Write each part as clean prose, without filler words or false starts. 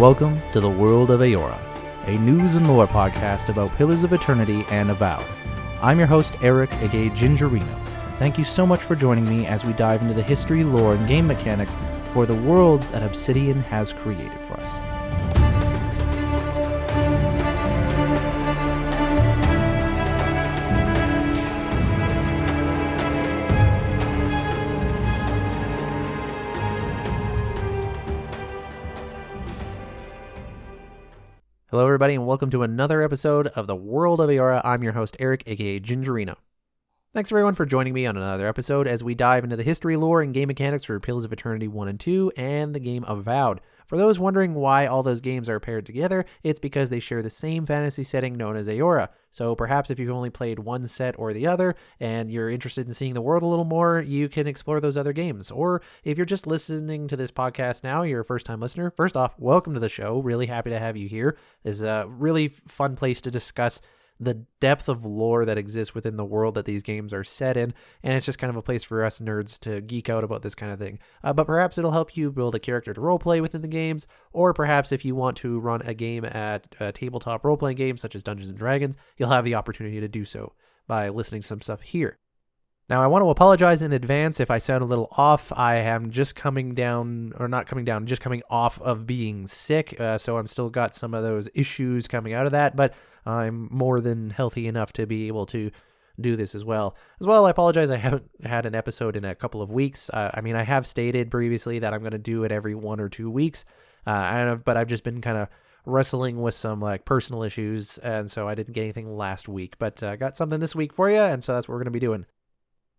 Welcome to the World of Eora, a news and lore podcast about Pillars of Eternity and Avowed. I'm your host, Eric, aka Gingerino. Thank you so much for joining me as we dive into the history, lore, and game mechanics for the worlds that Obsidian has created for us. Hello everybody and welcome to another episode of the World of Eora. I'm your host Eric, aka Gingerino. Thanks everyone for joining me on another episode as we dive into the history, lore, and game mechanics for Pillars of Eternity 1 and 2 and the game Avowed. For those wondering why all those games are paired together, it's because they share the same fantasy setting known as Eora. So perhaps if you've only played one set or the other and you're interested in seeing the world a little more, you can explore those other games. Or if you're just listening to this podcast now, you're a first-time listener, first off, welcome to the show. Really happy to have you here. This is a really fun place to discuss the depth of lore that exists within the world that these games are set in, and it's just kind of a place for us nerds to geek out about this kind of thing. But perhaps it'll help you build a character to roleplay within the games, or perhaps if you want to run a game at a tabletop roleplaying game such as Dungeons & Dragons, you'll have the opportunity to do so by listening to some stuff here. Now, I want to apologize in advance if I sound a little off. I am just coming off of being sick, so I'm still got some of those issues coming out of that, but I'm more than healthy enough to be able to do this as well. I apologize I haven't had an episode in a couple of weeks. I have stated previously that I'm going to do it every 1 or 2 weeks, but I've just been kind of wrestling with some personal issues, and so I didn't get anything last week, but I got something this week for you, and so that's what we're going to be doing.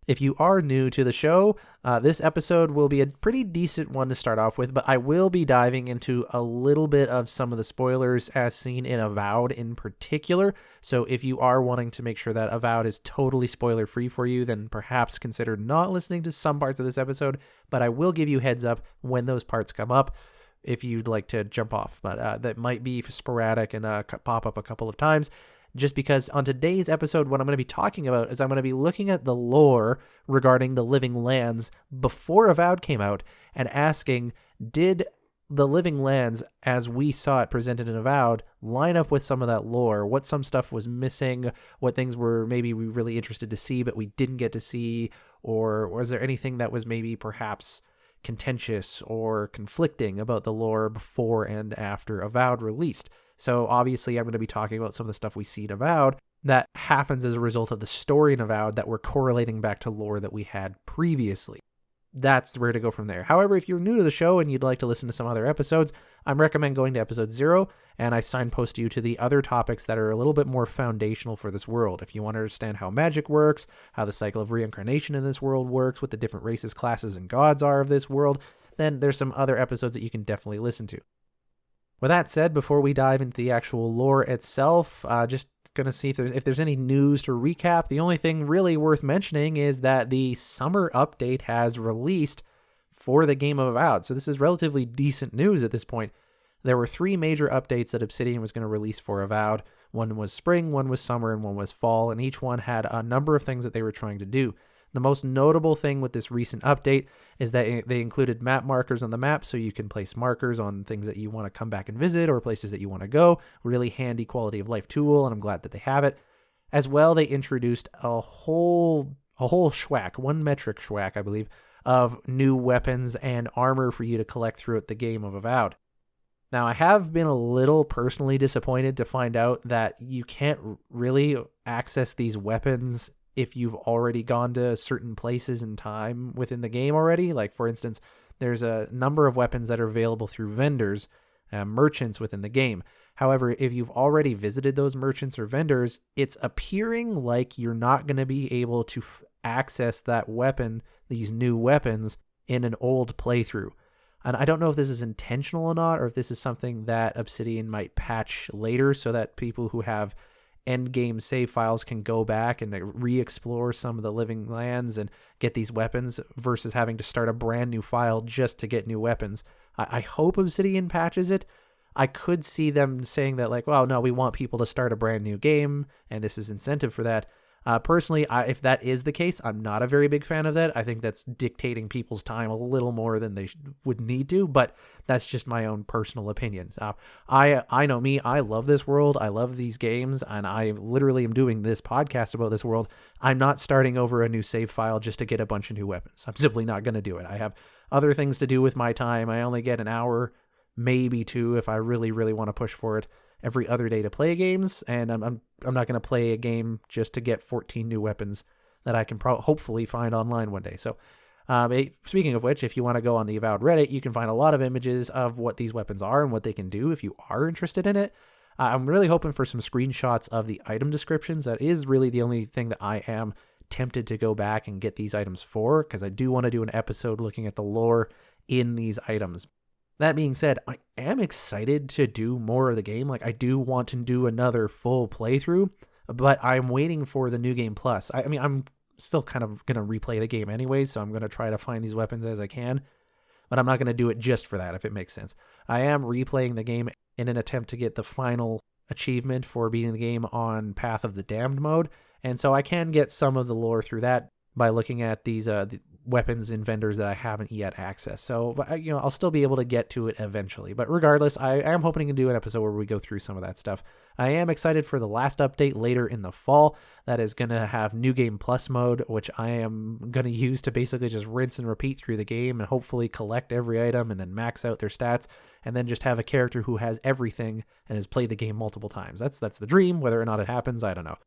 If you are new to the show, this episode will be a pretty decent one to start off with, but I will be diving into a little bit of some of the spoilers as seen in Avowed in particular. So if you are wanting to make sure that Avowed is totally spoiler-free for you, then perhaps consider not listening to some parts of this episode, but I will give you heads up when those parts come up if you'd like to jump off. But that might be sporadic and pop up a couple of times. Just because on today's episode, what I'm going to be talking about is I'm going to be looking at the lore regarding the Living Lands before Avowed came out and asking, did the Living Lands, as we saw it presented in Avowed, line up with some of that lore? What some stuff was missing? What things were maybe we really interested to see but we didn't get to see? Or was there anything that was maybe perhaps contentious or conflicting about the lore before and after Avowed released? So obviously I'm going to be talking about some of the stuff we see in Avowed that happens as a result of the story in Avowed that we're correlating back to lore that we had previously. That's where to go from there. However, if you're new to the show and you'd like to listen to some other episodes, I recommend going to episode 0, and I signpost you to the other topics that are a little bit more foundational for this world. If you want to understand how magic works, how the cycle of reincarnation in this world works, what the different races, classes, and gods are of this world, then there's some other episodes that you can definitely listen to. With that said, before we dive into the actual lore itself, just going to see if there's any news to recap. The only thing really worth mentioning is that the summer update has released for the game of Avowed. So this is relatively decent news at this point. There were 3 major updates that Obsidian was going to release for Avowed. One was spring, one was summer, and one was fall, and each one had a number of things that they were trying to do. The most notable thing with this recent update is that they included map markers on the map, so you can place markers on things that you want to come back and visit or places that you want to go. Really handy quality of life tool, and I'm glad that they have it. As well, they introduced a whole schwack, 1 metric schwack, I believe, of new weapons and armor for you to collect throughout the game of Avowed. Now, I have been a little personally disappointed to find out that you can't really access these weapons if you've already gone to certain places in time within the game already. Like, for instance, there's a number of weapons that are available through vendors, merchants within the game. However, if you've already visited those merchants or vendors, it's appearing like you're not going to be able to access that weapon, these new weapons, in an old playthrough. And I don't know if this is intentional or not, or if this is something that Obsidian might patch later so that people who have endgame save files can go back and re-explore some of the Living Lands and get these weapons versus having to start a brand new file just to get new weapons. I hope Obsidian patches it. I could see them saying that well, no, we want people to start a brand new game and this is incentive for that. Personally, if that is the case, I'm not a very big fan of that. I think that's dictating people's time a little more than they would need to, but that's just my own personal opinions. I know me, I love this world, I love these games, and I literally am doing this podcast about this world. I'm not starting over a new save file just to get a bunch of new weapons. I'm simply not going to do it. I have other things to do with my time. I only get an hour, maybe two, if I really, really want to push for it, every other day to play games, and I'm not going to play a game just to get 14 new weapons that I can hopefully find online one day. So speaking of which, if you want to go on the Avowed Reddit, you can find a lot of images of what these weapons are and what they can do if you are interested in it. I'm really hoping for some screenshots of the item descriptions. That is really the only thing that I am tempted to go back and get these items for, because I do want to do an episode looking at the lore in these items. That being said, I am excited to do more of the game. Like, I do want to do another full playthrough, but I'm waiting for the New Game Plus. I mean, I'm still kind of going to replay the game anyway, so I'm going to try to find these weapons as I can, but I'm not going to do it just for that, if it makes sense. I am replaying the game in an attempt to get the final achievement for beating the game on Path of the Damned mode, and so I can get some of the lore through that by looking at these the weapons and vendors that I haven't yet accessed. So, I'll still be able to get to it eventually. But regardless, I am hoping to do an episode where we go through some of that stuff. I am excited for the last update later in the fall. That is going to have New Game Plus mode, which I am going to use to basically just rinse and repeat through the game and hopefully collect every item and then max out their stats and then just have a character who has everything and has played the game multiple times. That's the dream. Whether or not it happens, I don't know.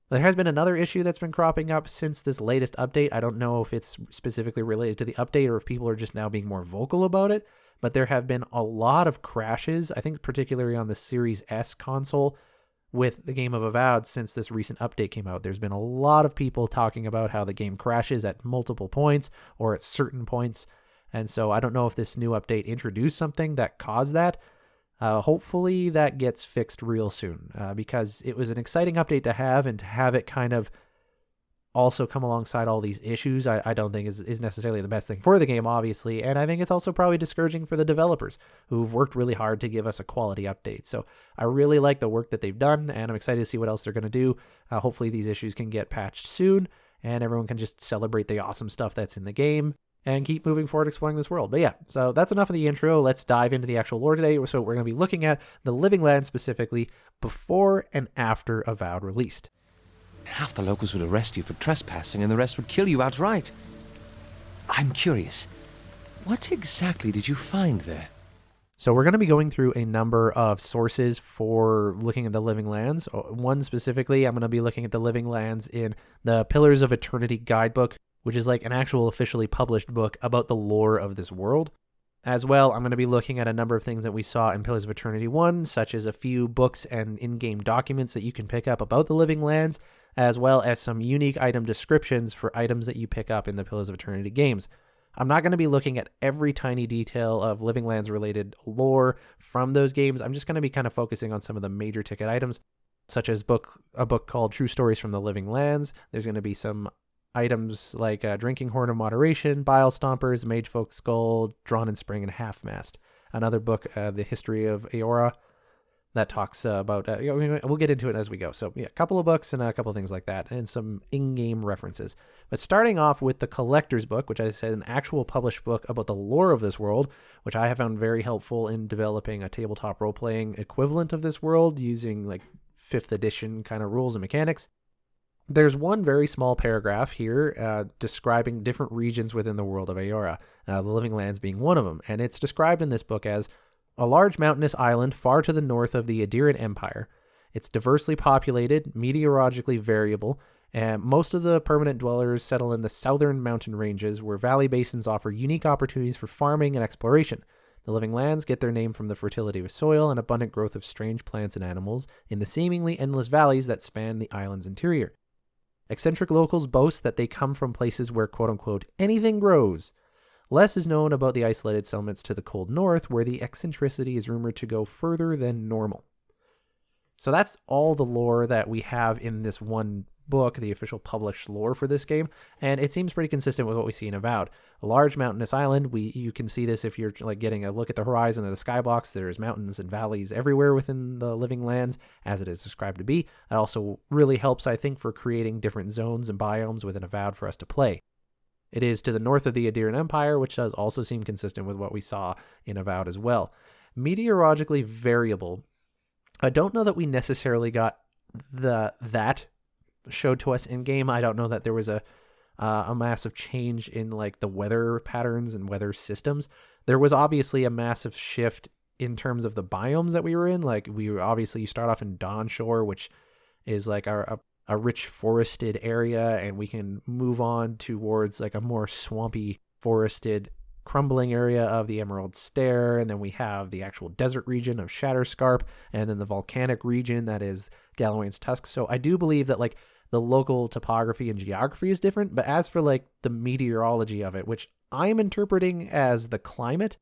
There has been another issue that's been cropping up since this latest update. I don't know if it's specifically related to the update or if people are just now being more vocal about it, but there have been a lot of crashes, I think particularly on the Series S console with the game of Avowed since this recent update came out. There's been a lot of people talking about how the game crashes at multiple points or at certain points, and so I don't know if this new update introduced something that caused that. Hopefully that gets fixed real soon, because it was an exciting update to have, and to have it kind of also come alongside all these issues, I don't think is necessarily the best thing for the game, obviously, and I think it's also probably discouraging for the developers who've worked really hard to give us a quality update. So I really like the work that they've done, and I'm excited to see what else they're going to do. Hopefully these issues can get patched soon, and everyone can just celebrate the awesome stuff that's in the game and keep moving forward exploring this world. But yeah, so that's enough of the intro. Let's dive into the actual lore today. So we're going to be looking at the Living Land specifically before and after Avowed released. Half the locals would arrest you for trespassing and the rest would kill you outright. I'm curious, what exactly did you find there? So we're going to be going through a number of sources for looking at the Living Lands. One specifically, I'm going to be looking at the Living Lands in the Pillars of Eternity guidebook, which is like an actual officially published book about the lore of this world. As well, I'm going to be looking at a number of things that we saw in Pillars of Eternity 1, such as a few books and in-game documents that you can pick up about the Living Lands, as well as some unique item descriptions for items that you pick up in the Pillars of Eternity games. I'm not going to be looking at every tiny detail of Living Lands related lore from those games. I'm just going to be kind of focusing on some of the major ticket items, such as a book called True Stories from the Living Lands. There's going to be some items like Drinking Horn of Moderation, Bile Stompers, Magefolk Skull, Drawn in Spring, and Half-Mast. Another book, The History of Eora, that talks about, we'll get into it as we go. So yeah, a couple of books and a couple of things like that, and some in-game references. But starting off with the Collector's Book, which I said an actual published book about the lore of this world, which I have found very helpful in developing a tabletop role-playing equivalent of this world using like 5th edition kind of rules and mechanics. There's one very small paragraph here describing different regions within the world of Eora, the Living Lands being one of them, and it's described in this book as a large mountainous island far to the north of the Adirian Empire. It's diversely populated, meteorologically variable, and most of the permanent dwellers settle in the southern mountain ranges where valley basins offer unique opportunities for farming and exploration. The Living Lands get their name from the fertility of soil and abundant growth of strange plants and animals in the seemingly endless valleys that span the island's interior. Eccentric locals boast that they come from places where, quote-unquote, anything grows. Less is known about the isolated settlements to the cold north, where the eccentricity is rumored to go further than normal. So that's all the lore that we have in this one book, the official published lore for this game, and it seems pretty consistent with what we see in Avowed. A large mountainous island. You can see this if you're like getting a look at the horizon of the skybox. There's mountains and valleys everywhere within the living lands, as it is described to be. That also really helps, I think, for creating different zones and biomes within Avowed for us to play. It is to the north of the Adirian Empire, which does also seem consistent with what we saw in Avowed as well. Meteorologically variable. I don't know that we necessarily got that showed to us in game. I don't know that there was a massive change in like the weather patterns and weather systems. There was obviously a massive shift in terms of the biomes that we were in. Like you start off in Dawnshore, which is like a rich forested area, and we can move on towards like a more swampy forested crumbling area of the Emerald Stair, and then we have the actual desert region of Shatterscarp, and then the volcanic region that is Galawain's Tusk. So I do believe that like the local topography and geography is different, but as for like the meteorology of it, which I'm interpreting as the climate,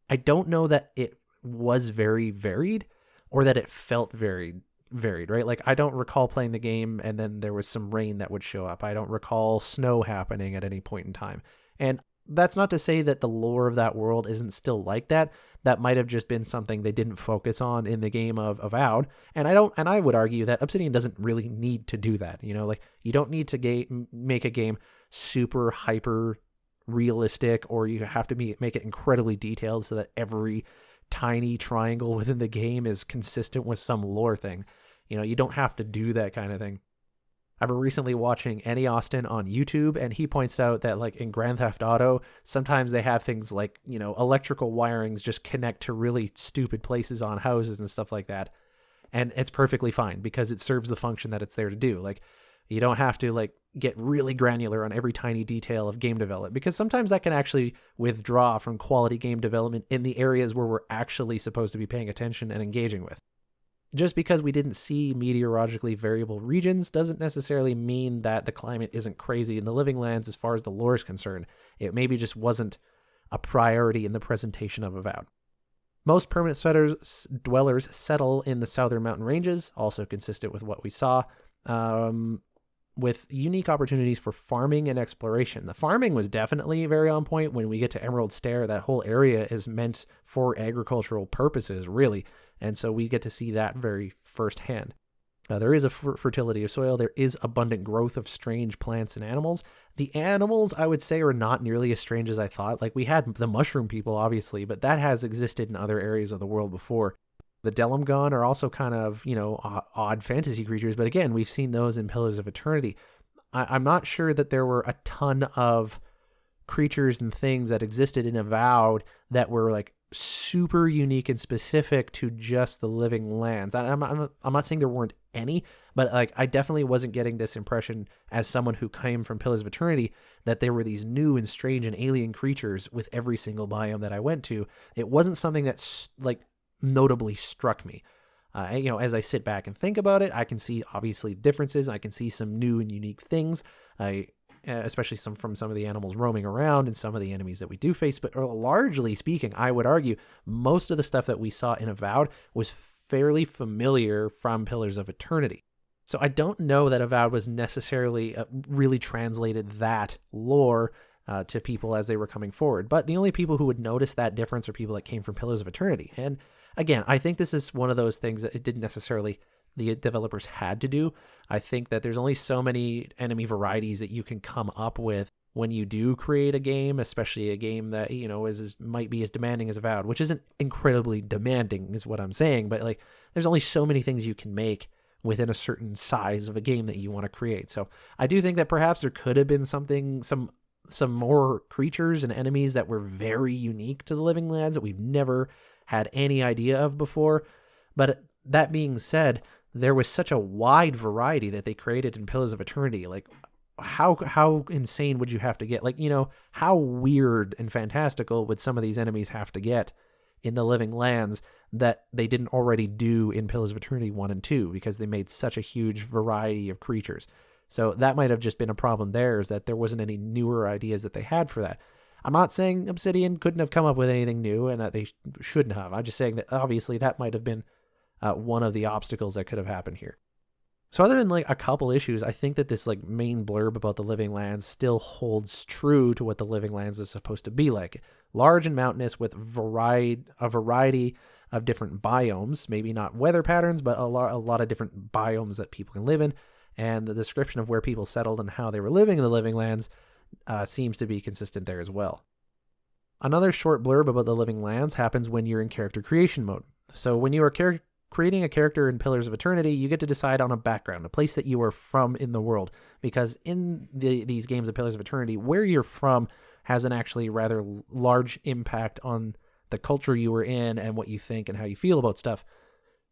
I don't know that it was very varied or that it felt very varied, right? Like I don't recall playing the game and then there was some rain that would show up. I don't recall snow happening at any point in time. And that's not to say that the lore of that world isn't still like that. That might have just been something they didn't focus on in the game of Avowed. And I would argue that Obsidian doesn't really need to do that. You know, like you don't need to make a game super hyper realistic, or you have to make it incredibly detailed so that every tiny triangle within the game is consistent with some lore thing. You know, you don't have to do that kind of thing. I've been recently watching Annie Austin on YouTube, and he points out that like in Grand Theft Auto, sometimes they have things like, you know, electrical wirings just connect to really stupid places on houses and stuff like that. And it's perfectly fine because it serves the function that it's there to do. Like you don't have to like get really granular on every tiny detail of game development, because sometimes that can actually withdraw from quality game development in the areas where we're actually supposed to be paying attention and engaging with. Just because we didn't see meteorologically variable regions doesn't necessarily mean that the climate isn't crazy in the living lands as far as the lore is concerned. It maybe just wasn't a priority in the presentation of Avowed. Most permanent dwellers settle in the southern mountain ranges, also consistent with what we saw, with unique opportunities for farming and exploration. The farming was definitely very on point. When we get to Emerald Stair, that whole area is meant for agricultural purposes, really. And so we get to see that very firsthand. There is a fertility of soil. There is abundant growth of strange plants and animals. The animals, I would say, are not nearly as strange as I thought. Like we had the mushroom people, obviously, but that has existed in other areas of the world before. The Delimgon are also kind of, you know, odd fantasy creatures. But again, we've seen those in Pillars of Eternity. I'm not sure that there were a ton of creatures and things that existed in Avowed that were like super unique and specific to just the living lands. I'm not saying there weren't any, but like I definitely wasn't getting this impression as someone who came from Pillars of Eternity that there were these new and strange and alien creatures with every single biome that I went to. It wasn't something that's like notably struck me. You know, as I sit back and think about it, I can see obviously differences. I can see some new and unique things. Especially from some of the animals roaming around and some of the enemies that we do face. But largely speaking, I would argue most of the stuff that we saw in Avowed was fairly familiar from Pillars of Eternity. So I don't know that Avowed was necessarily really translated that lore to people as they were coming forward. But the only people who would notice that difference are people that came from Pillars of Eternity. And again, I think this is one of those things that it didn't necessarily the developers had to do. I think that there's only so many enemy varieties that you can come up with when you do create a game, especially a game that, you know, might be as demanding as Avowed, which isn't incredibly demanding is what I'm saying, but like there's only so many things you can make within a certain size of a game that you want to create. So I do think that perhaps there could have been some more creatures and enemies that were very unique to the living lands that we've never had any idea of before. But that being said, there was such a wide variety that they created in Pillars of Eternity. Like, how insane would you have to get? Like, you know, how weird and fantastical would some of these enemies have to get in the living lands that they didn't already do in Pillars of Eternity 1 and 2, because they made such a huge variety of creatures. So that might have just been a problem there, is that there wasn't any newer ideas that they had for that. I'm not saying Obsidian couldn't have come up with anything new and that they shouldn't have. I'm just saying that obviously that might have been one of the obstacles that could have happened here. So other than like a couple issues, I think that this like main blurb about the Living Lands still holds true to what the Living Lands is supposed to be like. Large and mountainous with a variety of different biomes, maybe not weather patterns, but a lot of different biomes that people can live in. And the description of where people settled and how they were living in the Living Lands seems to be consistent there as well. Another short blurb about the Living Lands happens when you're in character creation mode. So when you are creating a character in Pillars of Eternity, you get to decide on a background, a place that you are from in the world. Because in these games of Pillars of Eternity, where you're from has an actually rather large impact on the culture you were in and what you think and how you feel about stuff.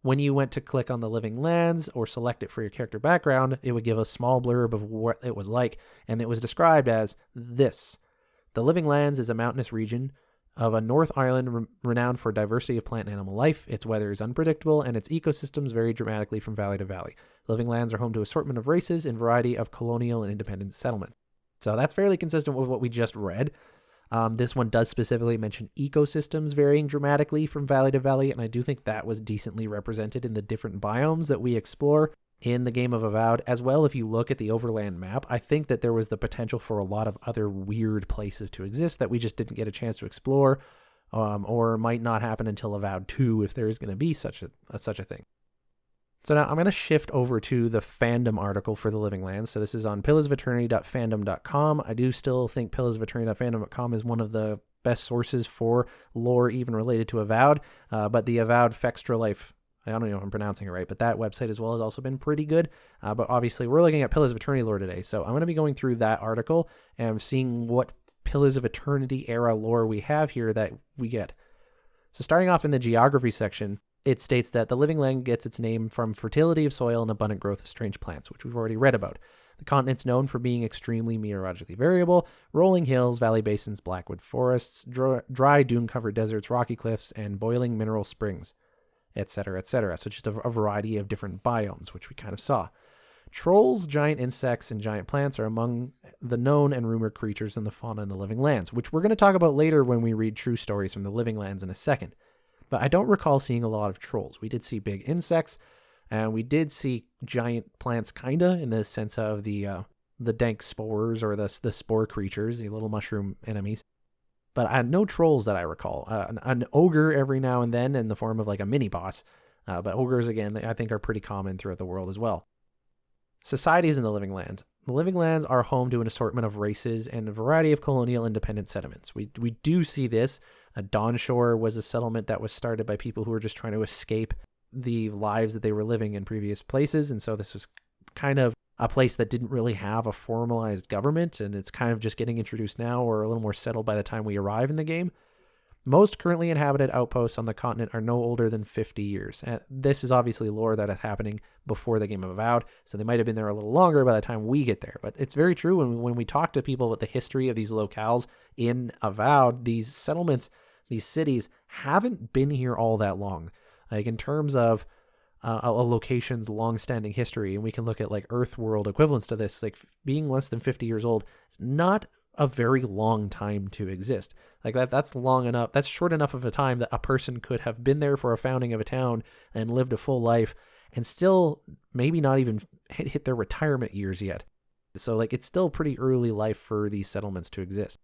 When you went to click on the Living Lands or select it for your character background, it would give a small blurb of what it was like, and it was described as this. The Living Lands is a mountainous region of a North Island renowned for diversity of plant and animal life. Its weather is unpredictable, and its ecosystems vary dramatically from valley to valley. Living Lands are home to an assortment of races and variety of colonial and independent settlements. So that's fairly consistent with what we just read. This one does specifically mention ecosystems varying dramatically from valley to valley, and I do think that was decently represented in the different biomes that we explore in the game of Avowed. As well, if you look at the overland map, I think that there was the potential for a lot of other weird places to exist that we just didn't get a chance to explore, or might not happen until Avowed 2 if there is going to be such a thing. So now I'm going to shift over to the fandom article for the Living Lands. So this is on pillarsofeternity.fandom.com. I do still think pillarsofeternity.fandom.com is one of the best sources for lore even related to Avowed, but the Avowed Fextra Life, I don't know if I'm pronouncing it right, but that website as well has also been pretty good. But obviously we're looking at Pillars of Eternity lore today. So I'm going to be going through that article and seeing what Pillars of Eternity era lore we have here that we get. So starting off in the geography section, it states that the Living Land gets its name from fertility of soil and abundant growth of strange plants, which we've already read about. The continent's known for being extremely meteorologically variable: rolling hills, valley basins, blackwood forests, dry dune-covered deserts, rocky cliffs, and boiling mineral springs, etc., etc. So just a variety of different biomes, which we kind of saw. Trolls, giant insects, and giant plants are among the known and rumored creatures in the fauna in the Living Lands, which we're going to talk about later when we read true stories from the Living Lands in a second. But I don't recall seeing a lot of trolls. We did see big insects, and we did see giant plants, kinda, in the sense of the dank spores or the spore creatures, the little mushroom enemies. But I had no trolls that I recall. An ogre every now and then in the form of like a mini boss. But ogres, again, I think are pretty common throughout the world as well. Societies in the Living Land. The Living Lands are home to an assortment of races and a variety of colonial independent settlements. We do see this. Dawnshore was a settlement that was started by people who were just trying to escape the lives that they were living in previous places. And so this was kind of a place that didn't really have a formalized government, and it's kind of just getting introduced now or a little more settled by the time we arrive in the game. Most currently inhabited outposts on the continent are no older than 50 years. And this is obviously lore that is happening before the game of Avowed, so they might have been there a little longer by the time we get there. But it's very true when we talk to people about the history of these locales in Avowed, these settlements, these cities haven't been here all that long. Like in terms of a location's long-standing history, and we can look at like Earthworld equivalents to this, like being less than 50 years old is not a very long time to exist. Like that's long enough, that's short enough of a time that a person could have been there for a founding of a town and lived a full life and still maybe not even hit their retirement years yet. So like it's still pretty early life for these settlements to exist.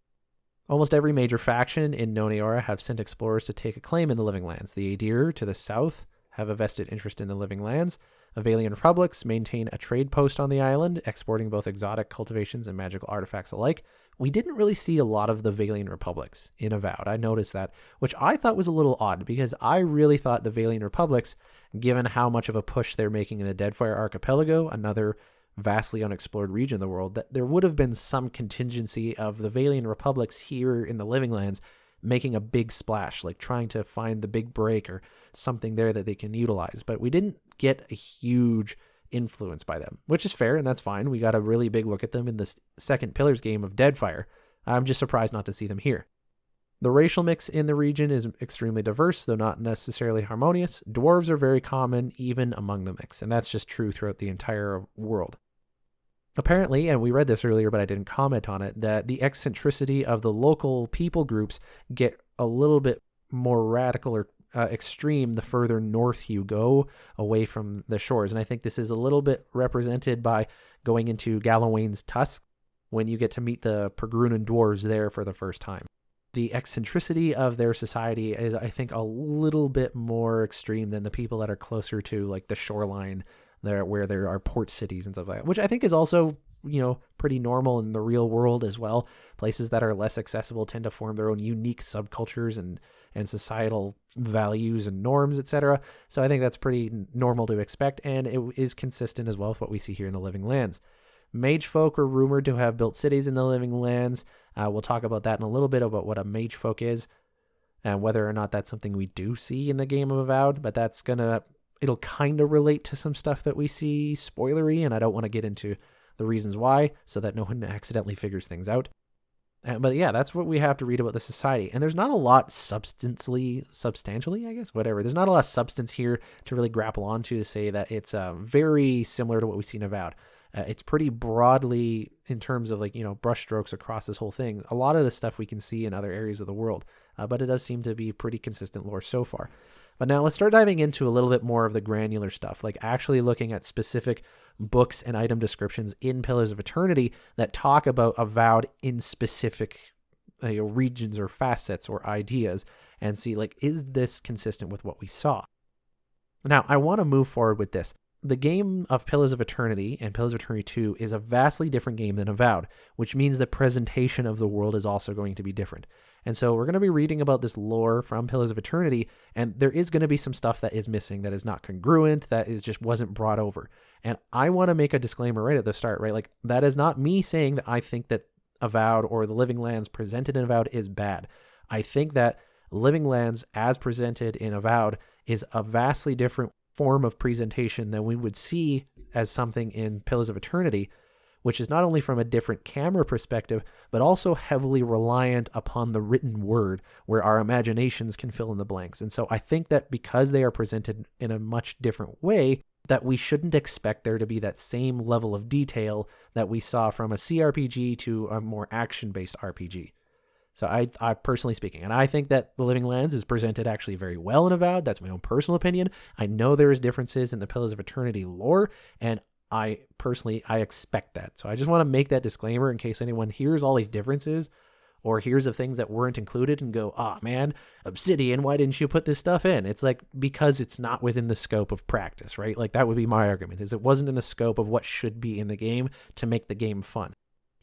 Almost every major faction in known Eora have sent explorers to take a claim in the Living Lands. The Aedir to the south have a vested interest in the Living Lands. Avalian Republics maintain a trade post on the island, exporting both exotic cultivations and magical artifacts alike. We didn't really see a lot of the Avalian Republics in Avowed. I noticed that, which I thought was a little odd, because I really thought the Avalian Republics, given how much of a push they're making in the Deadfire Archipelago, another vastly unexplored region of the world, that there would have been some contingency of the Avalian Republics here in the Living Lands making a big splash, like trying to find the big break or something there that they can utilize. But we didn't get a huge influence by them, which is fair, and that's fine. We got a really big look at them in the second Pillars game of Deadfire. I'm just surprised not to see them here. The racial mix in the region is extremely diverse, though not necessarily harmonious. Dwarves are very common even among the mix, and that's just true throughout the entire world. Apparently, and we read this earlier, but I didn't comment on it, that the eccentricity of the local people groups get a little bit more radical or extreme the further north you go away from the shores. And I think this is a little bit represented by going into Galawain's Tusk when you get to meet the Pergrunan dwarves there for the first time. The eccentricity of their society is, I think, a little bit more extreme than the people that are closer to like the shoreline there, where there are port cities and stuff like that, which I think is also, pretty normal in the real world as well. Places that are less accessible tend to form their own unique subcultures and societal values and norms, etc. So I think that's pretty normal to expect, and it is consistent as well with what we see here in the Living Lands. Mage folk are rumored to have built cities in the Living Lands. We'll talk about that in a little bit, about what a mage folk is and whether or not that's something we do see in the game of Avowed, but it'll kind of relate to some stuff that we see spoilery, and I don't want to get into the reasons why so that no one accidentally figures things out. But yeah, that's what we have to read about the society. And there's not a lot substantially, I guess, whatever. There's not a lot of substance here to really grapple onto to say that it's very similar to what we see in Avowed. It's pretty broadly in terms of brushstrokes across this whole thing. A lot of the stuff we can see in other areas of the world, but it does seem to be pretty consistent lore so far. But now let's start diving into a little bit more of the granular stuff, like actually looking at specific books and item descriptions in Pillars of Eternity that talk about Avowed in specific regions or facets or ideas, and see, is this consistent with what we saw? Now, I want to move forward with this. The game of Pillars of Eternity and Pillars of Eternity 2 is a vastly different game than Avowed, which means the presentation of the world is also going to be different. And so we're going to be reading about this lore from Pillars of Eternity, and there is going to be some stuff that is missing, that is not congruent, that just wasn't brought over. And I want to make a disclaimer right at the start, right? That is not me saying that I think that Avowed or the Living Lands presented in Avowed is bad. I think that Living Lands as presented in Avowed is a vastly different form of presentation than we would see as something in Pillars of Eternity, which is not only from a different camera perspective, but also heavily reliant upon the written word, where our imaginations can fill in the blanks. And so I think that because they are presented in a much different way, that we shouldn't expect there to be that same level of detail that we saw from a cRPG to a more action-based RPG. So I personally speaking, and I think that the Living Lands is presented actually very well in Avowed. That's my own personal opinion. I know there's differences in the Pillars of Eternity lore, and I expect that. So I just want to make that disclaimer in case anyone hears all these differences or hears of things that weren't included and go, man, Obsidian, why didn't you put this stuff in? It's because it's not within the scope of practice, right? That would be my argument, is it wasn't in the scope of what should be in the game to make the game fun.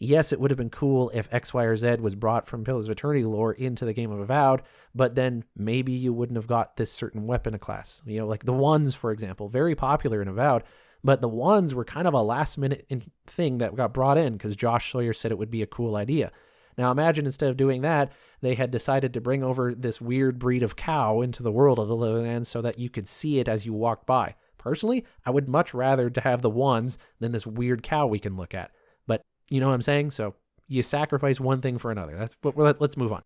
Yes, it would have been cool if X, Y, or Z was brought from Pillars of Eternity lore into the game of Avowed, but then maybe you wouldn't have got this certain weapon class. Like the Wands, for example, very popular in Avowed, but the Wands were kind of a last-minute thing that got brought in because Josh Sawyer said it would be a cool idea. Now imagine instead of doing that, they had decided to bring over this weird breed of cow into the world of the Living Lands so that you could see it as you walked by. Personally, I would much rather to have the Wands than this weird cow we can look at. But you know what I'm saying? So you sacrifice one thing for another. Let's move on.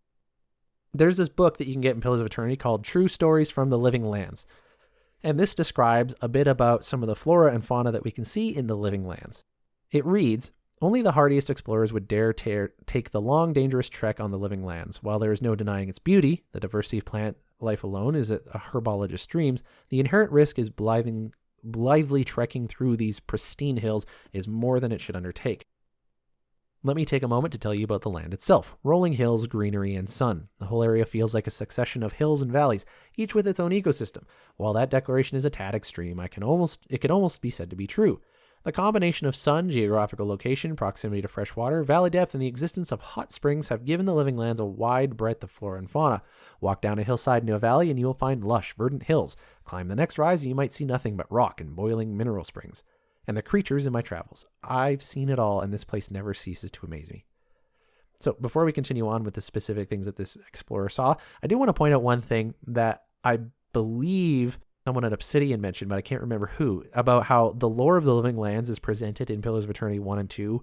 There's this book that you can get in Pillars of Eternity called True Stories from the Living Lands. And this describes a bit about some of the flora and fauna that we can see in the Living Lands. It reads, "Only the hardiest explorers would dare take the long, dangerous trek on the Living Lands. While there is no denying its beauty, the diversity of plant life alone is a herbologist's dreams, the inherent risk is blithely trekking through these pristine hills is more than it should undertake. Let me take a moment to tell you about the land itself. Rolling hills, greenery, and sun. The whole area feels like a succession of hills and valleys, each with its own ecosystem. While that declaration is a tad extreme, it can almost be said to be true. The combination of sun, geographical location, proximity to fresh water, valley depth, and the existence of hot springs have given the Living Lands a wide breadth of flora and fauna. Walk down a hillside into a valley and you will find lush, verdant hills. Climb the next rise and you might see nothing but rock and boiling mineral springs. And the creatures in my travels. I've seen it all, and this place never ceases to amaze me." So before we continue on with the specific things that this explorer saw, I do want to point out one thing that I believe someone at Obsidian mentioned, but I can't remember who, about how the lore of the Living Lands is presented in Pillars of Eternity 1 and 2,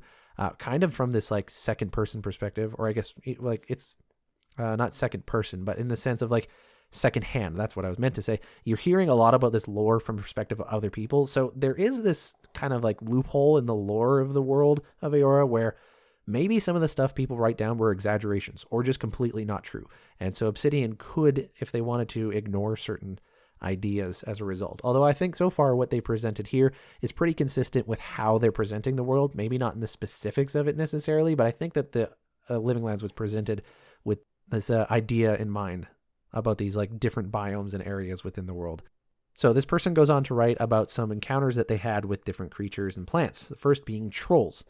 kind of from this second-person perspective, or I guess it's not second person, but in the sense of secondhand. That's what I was meant to say. You're hearing a lot about this lore from the perspective of other people. So there is this kind of loophole in the lore of the world of Eora where maybe some of the stuff people write down were exaggerations or just completely not true. And so Obsidian could, if they wanted to, ignore certain ideas as a result. Although I think so far what they presented here is pretty consistent with how they're presenting the world, maybe not in the specifics of it necessarily, but I think that the Living Lands was presented with this idea in mind about these like different biomes and areas within the world. So this person goes on to write about some encounters that they had with different creatures and plants, the first being trolls.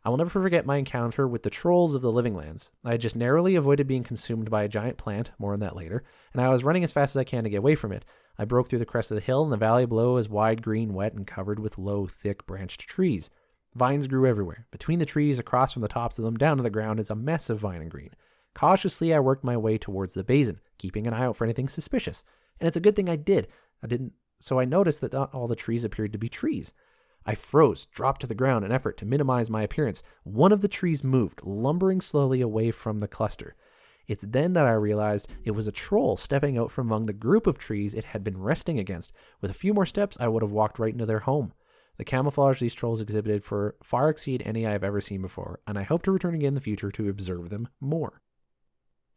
I will never forget my encounter with the trolls of the Living Lands. I had just narrowly avoided being consumed by a giant plant, more on that later, and I was running as fast as I can to get away from it. I broke through the crest of the hill, and the valley below is wide, green, wet, and covered with low, thick, branched trees. Vines grew everywhere. Between the trees, across from the tops of them, down to the ground, is a mess of vine and green. Cautiously, I worked my way towards the basin, keeping an eye out for anything suspicious. And it's a good thing I did. So I noticed that not all the trees appeared to be trees. I froze, dropped to the ground in an effort to minimize my appearance. One of the trees moved, lumbering slowly away from the cluster. It's then that I realized it was a troll stepping out from among the group of trees it had been resting against. With a few more steps, I would have walked right into their home. The camouflage these trolls exhibited far exceed any I have ever seen before, and I hope to return again in the future to observe them more.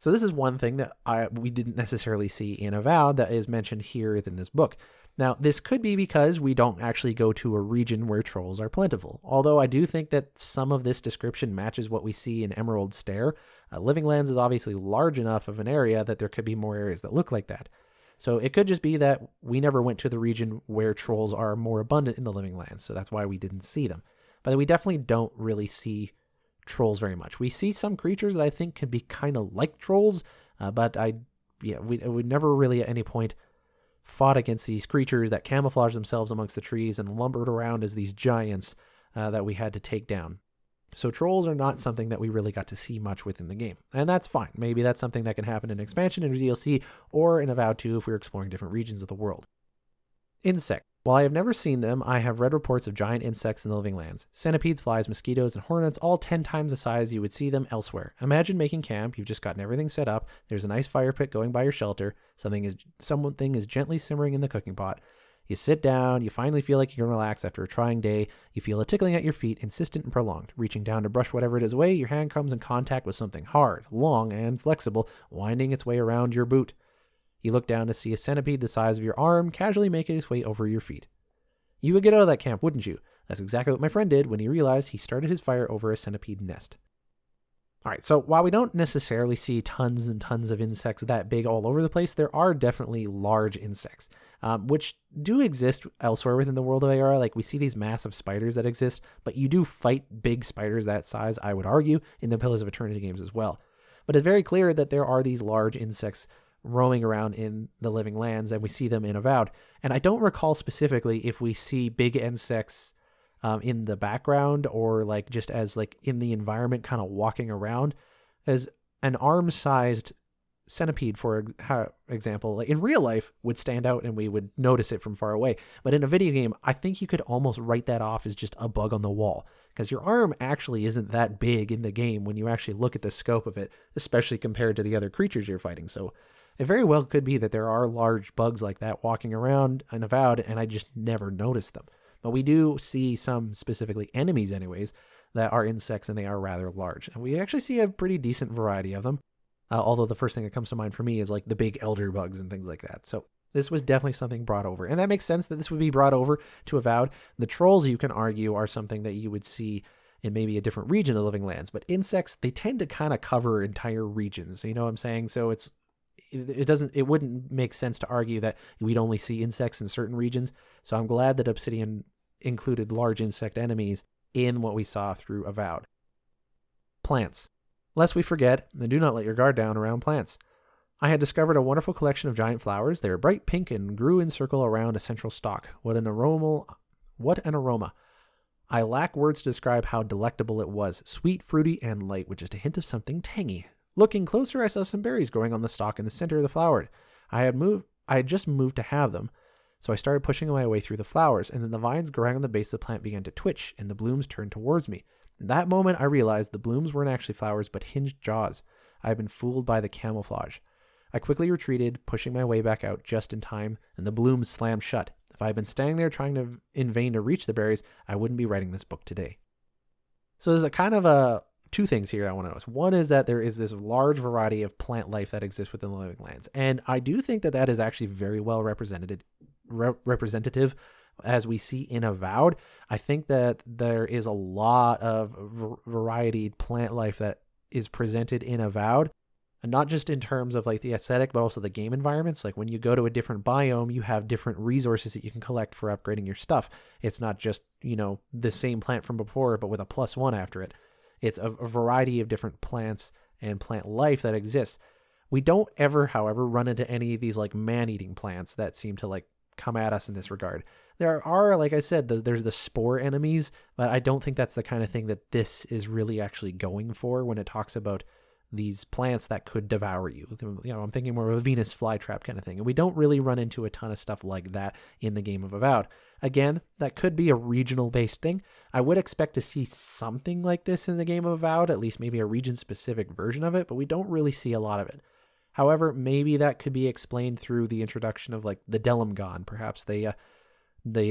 So this is one thing that we didn't necessarily see in Avowed that is mentioned here in this book. Now, this could be because we don't actually go to a region where trolls are plentiful, although I do think that some of this description matches what we see in Emerald Stair. Living Lands is obviously large enough of an area that there could be more areas that look like that. So it could just be that we never went to the region where trolls are more abundant in the Living Lands, so that's why we didn't see them. But we definitely don't really see trolls very much. We see some creatures that I think could be kind of like trolls, but we never really at any point fought against these creatures that camouflage themselves amongst the trees and lumbered around as these giants that we had to take down. So trolls are not something that we really got to see much within the game, and that's fine. Maybe that's something that can happen in expansion in DLC or in Avowed 2 if we're exploring different regions of the world. Insect. While I have never seen them, I have read reports of giant insects in the Living Lands. Centipedes, flies, mosquitoes, and hornets, all 10 times the size you would see them elsewhere. Imagine making camp, you've just gotten everything set up, there's a nice fire pit going by your shelter, something is gently simmering in the cooking pot. You sit down, you finally feel like you can relax after a trying day, you feel a tickling at your feet, insistent and prolonged. Reaching down to brush whatever it is away, your hand comes in contact with something hard, long, and flexible, winding its way around your boot. You look down to see a centipede the size of your arm casually making its way over your feet. You would get out of that camp, wouldn't you? That's exactly what my friend did when he realized he started his fire over a centipede nest. All right, so while we don't necessarily see tons and tons of insects that big all over the place, there are definitely large insects, which do exist elsewhere within the world of Eora. Like we see these massive spiders that exist, but you do fight big spiders that size, I would argue, in the Pillars of Eternity games as well. But it's very clear that there are these large insects roaming around in the Living Lands, and we see them in Avowed. And I don't recall specifically if we see big insects in the background or like just as like in the environment kind of walking around. As an arm-sized centipede, for example, like in real life would stand out and we would notice it from far away. But in a video game, I think you could almost write that off as just a bug on the wall, because your arm actually isn't that big in the game when you actually look at the scope of it, especially compared to the other creatures you're fighting. So it very well could be that there are large bugs like that walking around in Avowed, and I just never noticed them. But we do see some specifically enemies anyways that are insects, and they are rather large. And we actually see a pretty decent variety of them. Although the first thing that comes to mind for me is like the big elder bugs and things like that. So this was definitely something brought over. And that makes sense that this would be brought over to Avowed. The trolls, you can argue, are something that you would see in maybe a different region of the Living Lands. But insects, they tend to kind of cover entire regions. You know what I'm saying? So it wouldn't make sense to argue that we'd only see insects in certain regions. So I'm glad that Obsidian included large insect enemies in what we saw through Avowed. Plants. Lest we forget, and do not let your guard down around plants. I had discovered a wonderful collection of giant flowers. They were bright pink and grew in circle around a central stalk. What an aroma. I lack words to describe how delectable it was. Sweet, fruity, and light with just a hint of something tangy. Looking closer, I saw some berries growing on the stalk in the center of the flower. I had just moved to have them, so I started pushing my way through the flowers, and then the vines growing on the base of the plant began to twitch, and the blooms turned towards me. In that moment, I realized the blooms weren't actually flowers, but hinged jaws. I had been fooled by the camouflage. I quickly retreated, pushing my way back out just in time, and the blooms slammed shut. If I had been standing there trying in vain to reach the berries, I wouldn't be writing this book today. So there's a kind of a two things here I want to notice. One is that there is this large variety of plant life that exists within the living lands, and I do think that that is actually very well representative as we see in Avowed. I think that there is a lot of variety plant life that is presented in Avowed, and not just in terms of like the aesthetic, but also the game environments. Like when you go to a different biome, you have different resources that you can collect for upgrading your stuff. It's not just, the same plant from before, but with a +1 after it. It's a variety of different plants and plant life that exists. We don't ever, however, run into any of these like man-eating plants that seem to like come at us in this regard. There are, like I said, there's the spore enemies, but I don't think that's the kind of thing that this is really actually going for when it talks about these plants that could devour you. I'm thinking more of a Venus flytrap kind of thing. And we don't really run into a ton of stuff like that in the game of Avowed. Again, that could be a regional-based thing. I would expect to see something like this in the game of Avowed, at least maybe a region-specific version of it, but we don't really see a lot of it. However, maybe that could be explained through the introduction of like the Delimgon. Perhaps they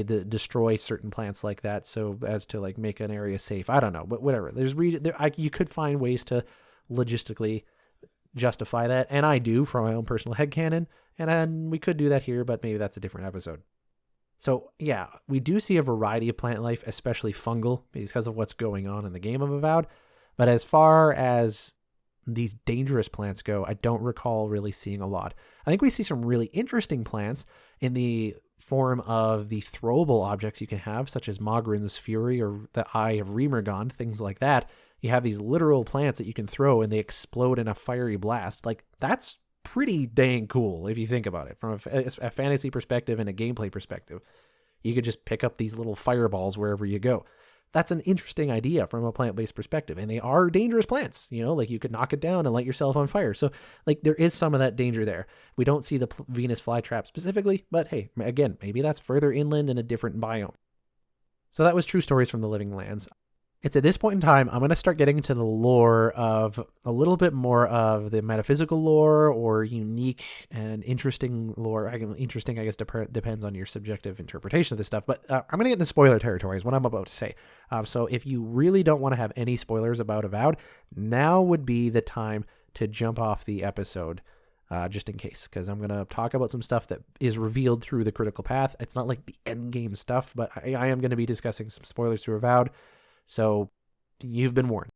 destroy certain plants like that so as to like make an area safe. I don't know, but whatever. You could find ways to logistically justify that, and I do from my own personal headcanon, and we could do that here, but maybe that's a different episode. So yeah, we do see a variety of plant life, especially fungal, because of what's going on in the game of Avowed. But as far as these dangerous plants go, I don't recall really seeing a lot. I think we see some really interesting plants in the form of the throwable objects you can have, such as Mogren's Fury or the Eye of Remergon, things like that. You have these literal plants that you can throw and they explode in a fiery blast. Like, that's pretty dang cool if you think about it from a fantasy perspective and a gameplay perspective. You could just pick up these little fireballs wherever you go. That's an interesting idea from a plant-based perspective, and they are dangerous plants. Like you could knock it down and light yourself on fire. So like there is some of that danger there. We don't see the Venus flytrap specifically, but hey, again, maybe that's further inland in a different biome. So that was True Stories from the Living Lands. It's at this point in time, I'm going to start getting into the lore of a little bit more of the metaphysical lore or unique and interesting lore. Interesting, I guess, depends on your subjective interpretation of this stuff. But I'm going to get into spoiler territory is what I'm about to say. So if you really don't want to have any spoilers about Avowed, now would be the time to jump off the episode just in case. Because I'm going to talk about some stuff that is revealed through the critical path. It's not like the end game stuff, but I am going to be discussing some spoilers through Avowed. So, you've been warned.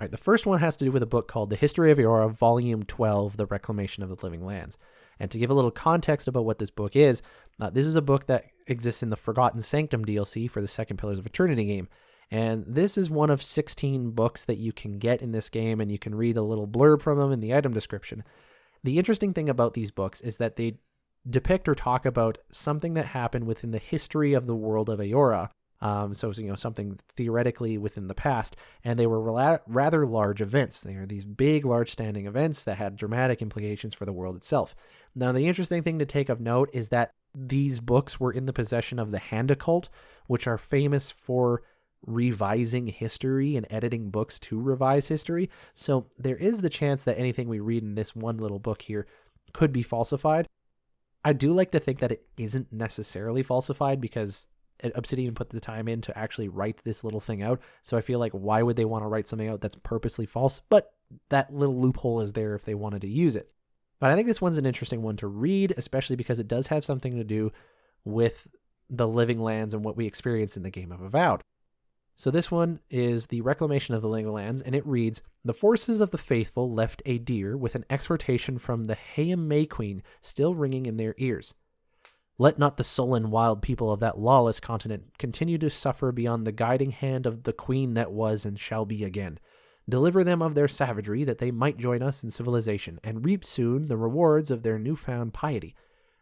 The first one has to do with a book called The History of Eora, Volume 12, The Reclamation of the Living Lands. And to give a little context about what this book is, this is a book that exists in the Forgotten Sanctum DLC for the Second Pillars of Eternity game. And this is one of 16 books that you can get in this game, and you can read a little blurb from them in the item description. The interesting thing about these books is that they depict or talk about something that happened within the history of the world of Eora. Something theoretically within the past, and they were rather large events. They are these big, large standing events that had dramatic implications for the world itself. Now, the interesting thing to take of note is that these books were in the possession of the Hand Occult, which are famous for revising history and editing books to revise history. So there is the chance that anything we read in this one little book here could be falsified. I do like to think that it isn't necessarily falsified because Obsidian put the time in to actually write this little thing out. So I feel like why would they want to write something out that's purposely false? But that little loophole is there if they wanted to use it. But I think this one's an interesting one to read, especially because it does have something to do with the Living Lands and what we experience in the game of Avowed. So this one is the Reclamation of the Living Lands, and it reads, "The forces of the faithful left a deer with an exhortation from the Hayam May Queen still ringing in their ears. Let not the sullen wild people of that lawless continent continue to suffer beyond the guiding hand of the queen that was and shall be again. Deliver them of their savagery that they might join us in civilization and reap soon the rewards of their newfound piety.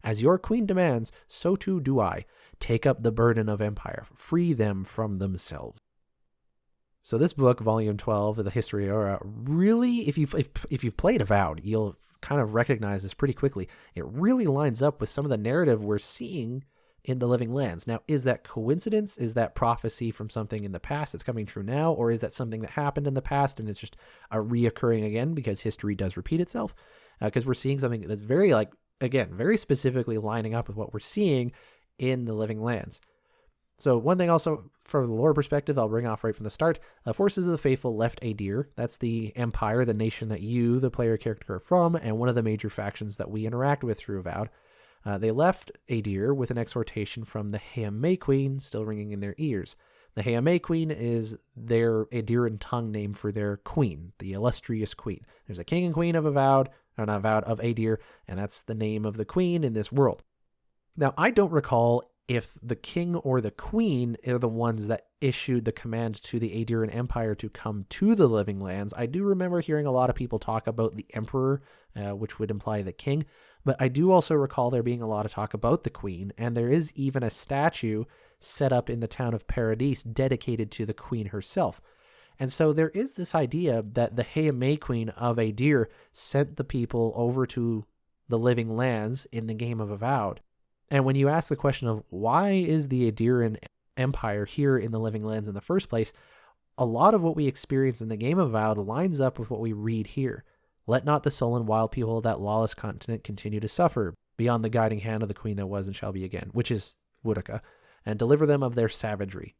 As your queen demands, so too do I. Take up the burden of empire. Free them from themselves." So this book, Volume 12 of the History of Eora, really, if you've played Avowed, you'll kind of recognize this pretty quickly. It really lines up with some of the narrative we're seeing in the Living Lands. Now, is that coincidence? Is that prophecy from something in the past that's coming true now? Or is that something that happened in the past and it's just a reoccurring again because history does repeat itself? Because we're seeing something that's very, very specifically lining up with what we're seeing in the Living Lands. So one thing also, from the lore perspective, I'll bring off right from the start. Forces of the Faithful left Adir. That's the empire, the nation that you, the player character, are from, and one of the major factions that we interact with through Avowed. They left Adir with an exhortation from the Heamei Queen still ringing in their ears. The Heamei Queen is their Adiran tongue name for their queen, the illustrious queen. There's a king and queen of Avowed, or not Avowed, of Adir, and that's the name of the queen in this world. Now, I don't recall if the king or the queen are the ones that issued the command to the Adiran Empire to come to the Living Lands. I do remember hearing a lot of people talk about the emperor, which would imply the king, but I do also recall there being a lot of talk about the queen, and there is even a statue set up in the town of Paradise dedicated to the queen herself. And so there is this idea that the Heamei Queen of Adir sent the people over to the Living Lands in the game of Avowed. And when you ask the question of why is the Adiran Empire here in the Living Lands in the first place, a lot of what we experience in the game of Avowed lines up with what we read here. Let not the sullen wild people of that lawless continent continue to suffer beyond the guiding hand of the queen that was and shall be again, which is Boudica, and deliver them of their savagery.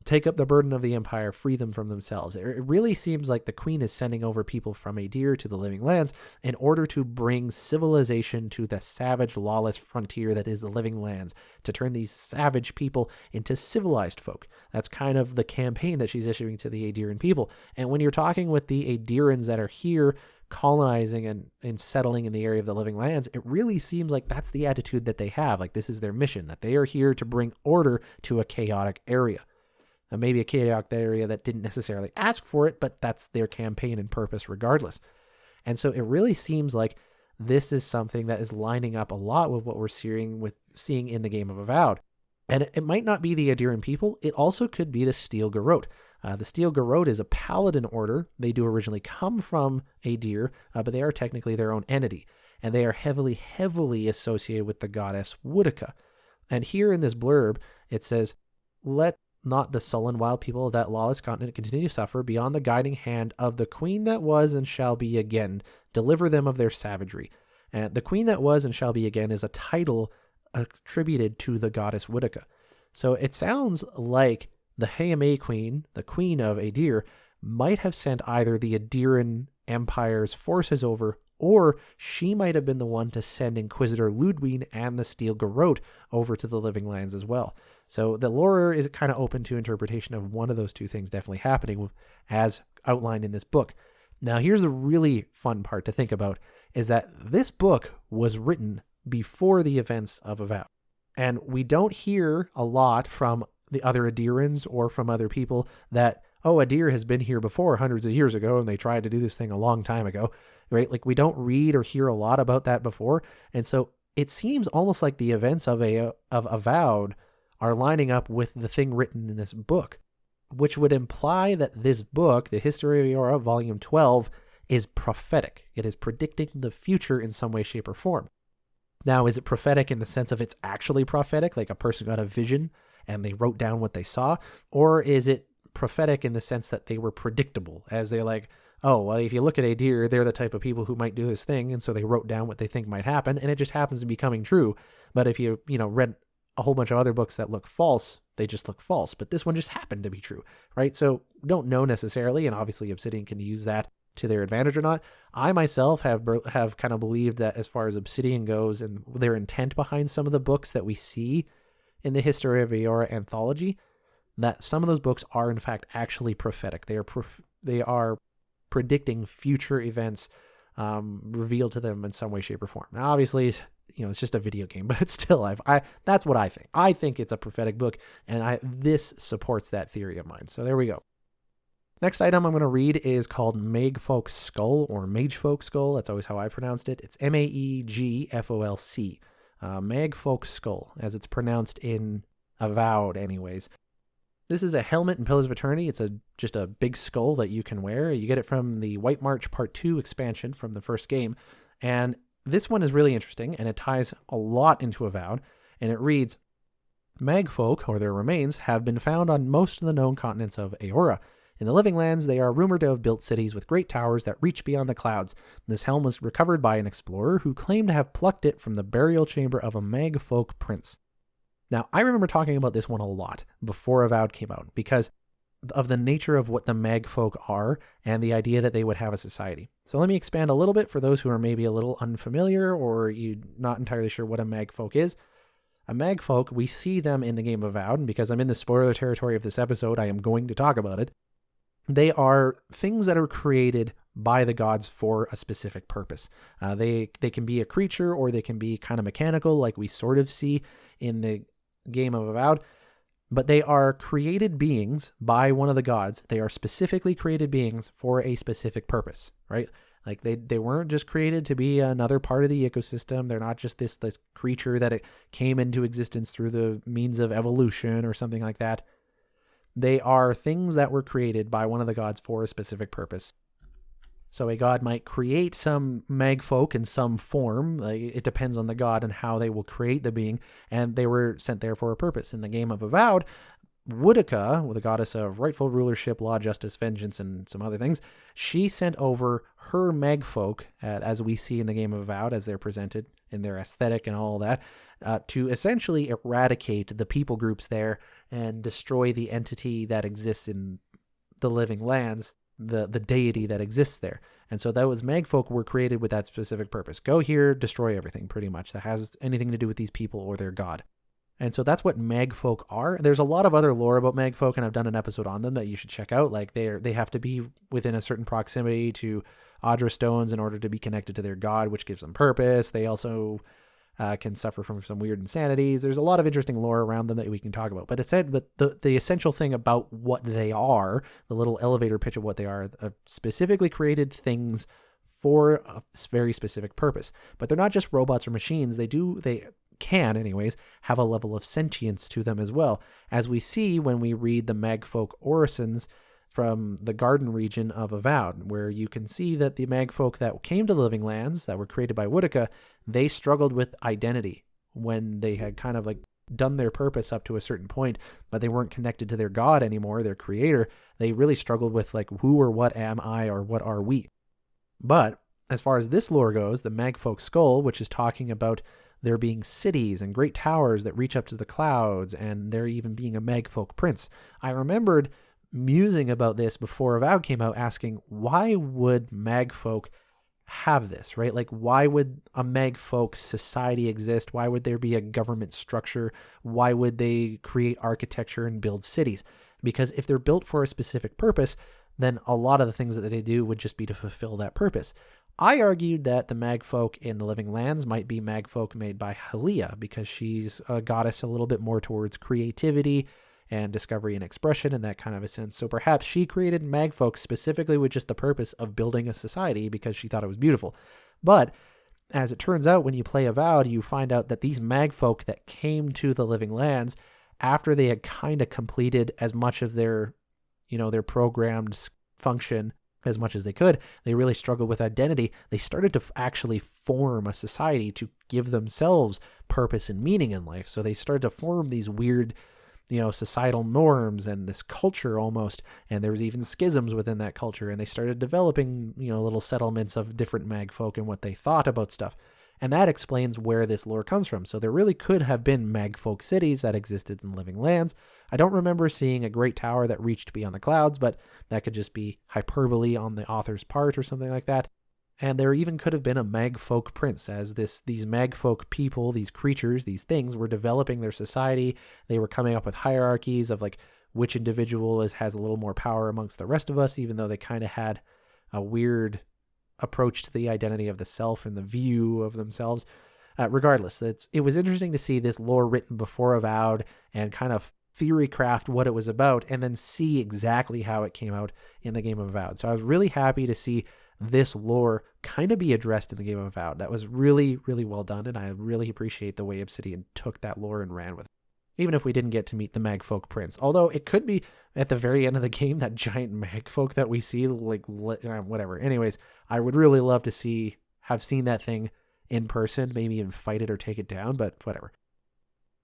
Take up the burden of the empire, free them from themselves. It really seems like the queen is sending over people from Adir to the Living Lands in order to bring civilization to the savage, lawless frontier that is the Living Lands, to turn these savage people into civilized folk. That's kind of the campaign that she's issuing to the Adiran people. And when you're talking with the Adirans that are here colonizing and settling in the area of the Living Lands, it really seems like that's the attitude that they have. Like, this is their mission, that they are here to bring order to a chaotic area. Maybe a chaotic area that didn't necessarily ask for it, but that's their campaign and purpose regardless. And so it really seems like this is something that is lining up a lot with what we're seeing in the game of Avowed. And it might not be the Adiran people. It also could be the Steel Garrote. The Steel Garrote is a paladin order. They do originally come from Adir, but they are technically their own entity. And they are heavily, heavily associated with the goddess Boudica. And here in this blurb, it says, let not the sullen wild people of that lawless continent continue to suffer beyond the guiding hand of the queen that was and shall be again. Deliver them of their savagery. And the queen that was and shall be again is a title attributed to the goddess Boudica. So it sounds like the Heamei Queen, the queen of Adir, might have sent either the Adiran Empire's forces over, or she might have been the one to send Inquisitor Ludwig and the Steel Garrote over to the Living Lands as well. So the lore is kind of open to interpretation of one of those two things definitely happening as outlined in this book. Now, here's the really fun part to think about, is that this book was written before the events of Avowed. And we don't hear a lot from the other Adirans or from other people that, oh, Adir has been here before hundreds of years ago and they tried to do this thing a long time ago, right? Like, we don't read or hear a lot about that before. And so it seems almost like the events of Avowed are lining up with the thing written in this book, which would imply that this book, The History of Eora, Volume 12, is prophetic. It is predicting the future in some way, shape, or form. Now, is it prophetic in the sense of it's actually prophetic, like a person got a vision and they wrote down what they saw? Or is it prophetic in the sense that they were predictable, as they're like, oh, well, if you look at Adir, they're the type of people who might do this thing, and so they wrote down what they think might happen, and it just happens to be coming true. But if you read a whole bunch of other books that look false, they just look false. But this one just happened to be true, right? So don't know necessarily, and obviously Obsidian can use that to their advantage or not. I myself have kind of believed that as far as Obsidian goes and their intent behind some of the books that we see in the History of Eora anthology, that some of those books are in fact actually prophetic. They are predicting future events revealed to them in some way, shape, or form. Now, obviously, it's just a video game, but it's still, that's what I think. I think it's a prophetic book, and this supports that theory of mine. So there we go. Next item I'm going to read is called Magefolk Skull, or Magefolk Skull. That's always how I pronounced it. It's Magfolc. Magefolk Skull, as it's pronounced in Avowed anyways. This is a helmet in Pillars of Eternity. It's just a big skull that you can wear. You get it from the White March Part 2 expansion from the first game. And this one is really interesting, and it ties a lot into Avowed. And it reads, Magfolk, or their remains, have been found on most of the known continents of Eora. In the Living Lands, they are rumored to have built cities with great towers that reach beyond the clouds. This helm was recovered by an explorer who claimed to have plucked it from the burial chamber of a Magfolk prince. Now, I remember talking about this one a lot before Avowed came out because of the nature of what the Magfolk are and the idea that they would have a society. So let me expand a little bit for those who are maybe a little unfamiliar or you're not entirely sure what a Magfolk is. A Magfolk, we see them in the game Avowed, and because I'm in the spoiler territory of this episode, I am going to talk about it. They are things that are created by the gods for a specific purpose. They can be a creature or they can be kind of mechanical like we sort of see in the game of Avowed, but they are created beings by one of the gods. They are specifically created beings for a specific purpose, right? Like they weren't just created to be another part of the ecosystem. They're not just this creature that it came into existence through the means of evolution or something like that. They are things that were created by one of the gods for a specific purpose. So a god might create some magfolk in some form. It depends on the god and how they will create the being, and they were sent there for a purpose. In the game of Avowed, Boudica, the goddess of rightful rulership, law, justice, vengeance, and some other things, she sent over her magfolk, as we see in the game of Avowed, as they're presented in their aesthetic and all that, to essentially eradicate the people groups there and destroy the entity that exists in the Living Lands, the deity that exists there. And so those magfolk were created with that specific purpose. Go here, destroy everything, pretty much, that has anything to do with these people or their god. And so that's what magfolk are. There's a lot of other lore about magfolk, and I've done an episode on them that you should check out. Like they have to be within a certain proximity to Audra stones in order to be connected to their god, which gives them purpose. They also can suffer from some weird insanities. There's a lot of interesting lore around them that we can talk about. But the essential thing about what they are, the little elevator pitch of what they are specifically created things for a very specific purpose. But they're not just robots or machines. They can anyways have a level of sentience to them as well, as we see when we read the Magfolk orisons from the Garden region of Avowed, where you can see that the Magfolk that came to the Living Lands that were created by Boudica, they struggled with identity when they had kind of like done their purpose up to a certain point, but they weren't connected to their god anymore, their creator. They really struggled with like, who or what am I or what are we? But as far as this lore goes, the Magfolk skull, which is talking about there being cities and great towers that reach up to the clouds, and there even being a Magfolk prince. I remembered musing about this before Avowed came out, asking, why would Magfolk have this, right? Like, why would a Magfolk society exist? Why would there be a government structure? Why would they create architecture and build cities? Because if they're built for a specific purpose, then a lot of the things that they do would just be to fulfill that purpose. I argued that the Magfolk in the Living Lands might be Magfolk made by Halia, because she's a goddess a little bit more towards creativity and discovery and expression in that kind of a sense. So perhaps she created Magfolk specifically with just the purpose of building a society because she thought it was beautiful. But as it turns out, when you play Avowed, you find out that these Magfolk that came to the Living Lands after they had kind of completed as much of their programmed function as much as they could, they really struggled with identity. They started to actually form a society to give themselves purpose and meaning in life. So they started to form these weird, societal norms and this culture almost. And there was even schisms within that culture. And they started developing, little settlements of different Magfolk and what they thought about stuff. And that explains where this lore comes from. So there really could have been Magfolk cities that existed in Living Lands. I don't remember seeing a great tower that reached beyond the clouds, but that could just be hyperbole on the author's part or something like that. And there even could have been a Magfolk prince, as these Magfolk people, these creatures, these things were developing their society. They were coming up with hierarchies of like which individual has a little more power amongst the rest of us, even though they kind of had a weird approach to the identity of the self and the view of themselves. Regardless, it was interesting to see this lore written before Avowed and kind of theory craft what it was about and then see exactly how it came out in the game of Avowed. So I was really happy to see this lore kind of be addressed in the game of Avowed. That was really, really well done, and I really appreciate the way Obsidian took that lore and ran with it. even if we didn't get to meet the Magfolk Prince. Although it could be at the very end of the game, that giant Magfolk that we see, whatever. Anyways, I would really love to have seen that thing in person, maybe even fight it or take it down, but whatever.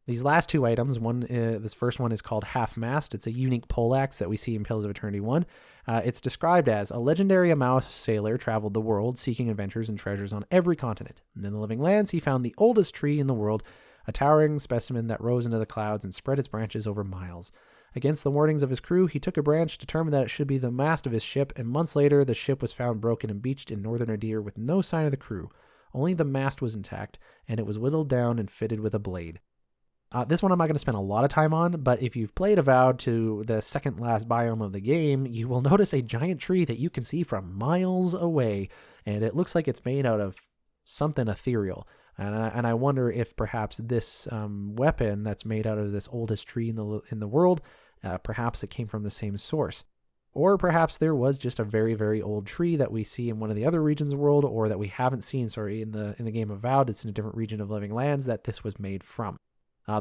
These last two items, this first one is called Half-Mast. It's a unique poleaxe that we see in Pillars of Eternity 1. It's described as, a legendary Mouse sailor traveled the world seeking adventures and treasures on every continent. And in the Living Lands, he found the oldest tree in the world, a towering specimen that rose into the clouds and spread its branches over miles. Against the warnings of his crew, he took a branch, determined that it should be the mast of his ship, and months later, the ship was found broken and beached in northern Adir with no sign of the crew. Only the mast was intact, and it was whittled down and fitted with a blade. This one I'm not going to spend a lot of time on, but if you've played Avowed to the second last biome of the game, you will notice a giant tree that you can see from miles away, and it looks like it's made out of something ethereal. And I wonder if perhaps this weapon that's made out of this oldest tree in the world, perhaps it came from the same source. Or perhaps there was just a very, very old tree that we see in one of the other regions of the world, or that we haven't seen, in the game Avowed, it's in a different region of Living Lands that this was made from.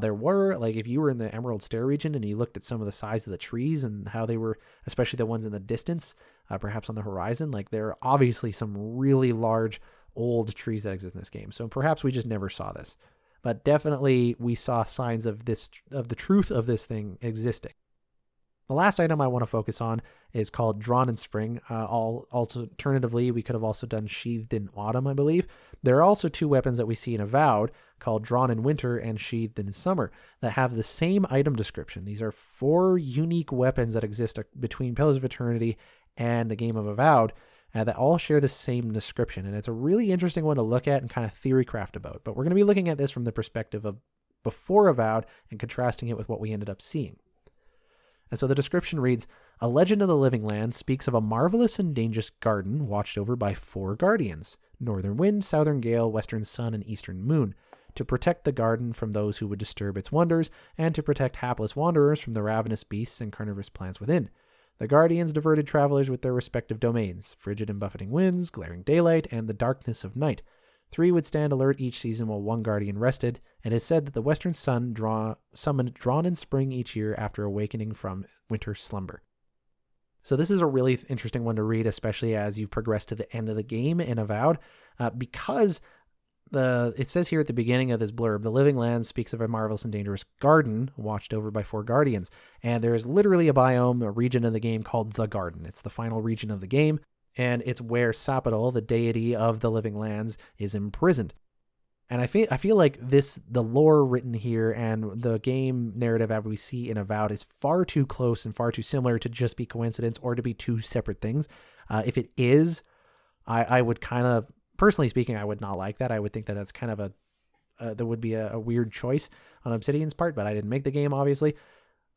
There were, if you were in the Emerald Stair region and you looked at some of the size of the trees and how they were, especially the ones in the distance, perhaps on the horizon, there are obviously some really large old trees that exist in this game. So perhaps we just never saw this. But definitely we saw signs of the truth of this thing existing. The last item I want to focus on is called Drawn in Spring. Alternatively, we could have also done Sheathed in Autumn, I believe. There are also two weapons that we see in Avowed called Drawn in Winter and Sheathed in Summer that have the same item description. These are 4 unique weapons that exist between Pillars of Eternity and the game of Avowed that all share the same description. And it's a really interesting one to look at and kind of theory craft about. But we're going to be looking at this from the perspective of before Avowed and contrasting it with what we ended up seeing. And so the description reads, a legend of the Living Land speaks of a marvelous and dangerous garden watched over by 4 guardians, Northern Wind, Southern Gale, Western Sun, and Eastern Moon, to protect the garden from those who would disturb its wonders, and to protect hapless wanderers from the ravenous beasts and carnivorous plants within. The guardians diverted travelers with their respective domains, frigid and buffeting winds, glaring daylight, and the darkness of night. 3 would stand alert each season while 1 guardian rested, and it is said that the Western Sun summoned Drawn in Spring each year after awakening from winter slumber. So this is a really interesting one to read, especially as you've progressed to the end of the game in Avowed, because it says here at the beginning of this blurb, the Living Land speaks of a marvelous and dangerous garden watched over by 4 guardians. And there is literally a region of the game called the Garden. It's the final region of the game, and it's where Sapodal, the deity of the Living Lands, is imprisoned. And I feel like the lore written here and the game narrative that we see in Avowed is far too close and far too similar to just be coincidence or to be 2 separate things. If it is, I would kind of, personally speaking, I would not like that. I would think that that's kind of there would be a weird choice on Obsidian's part, but I didn't make the game, obviously.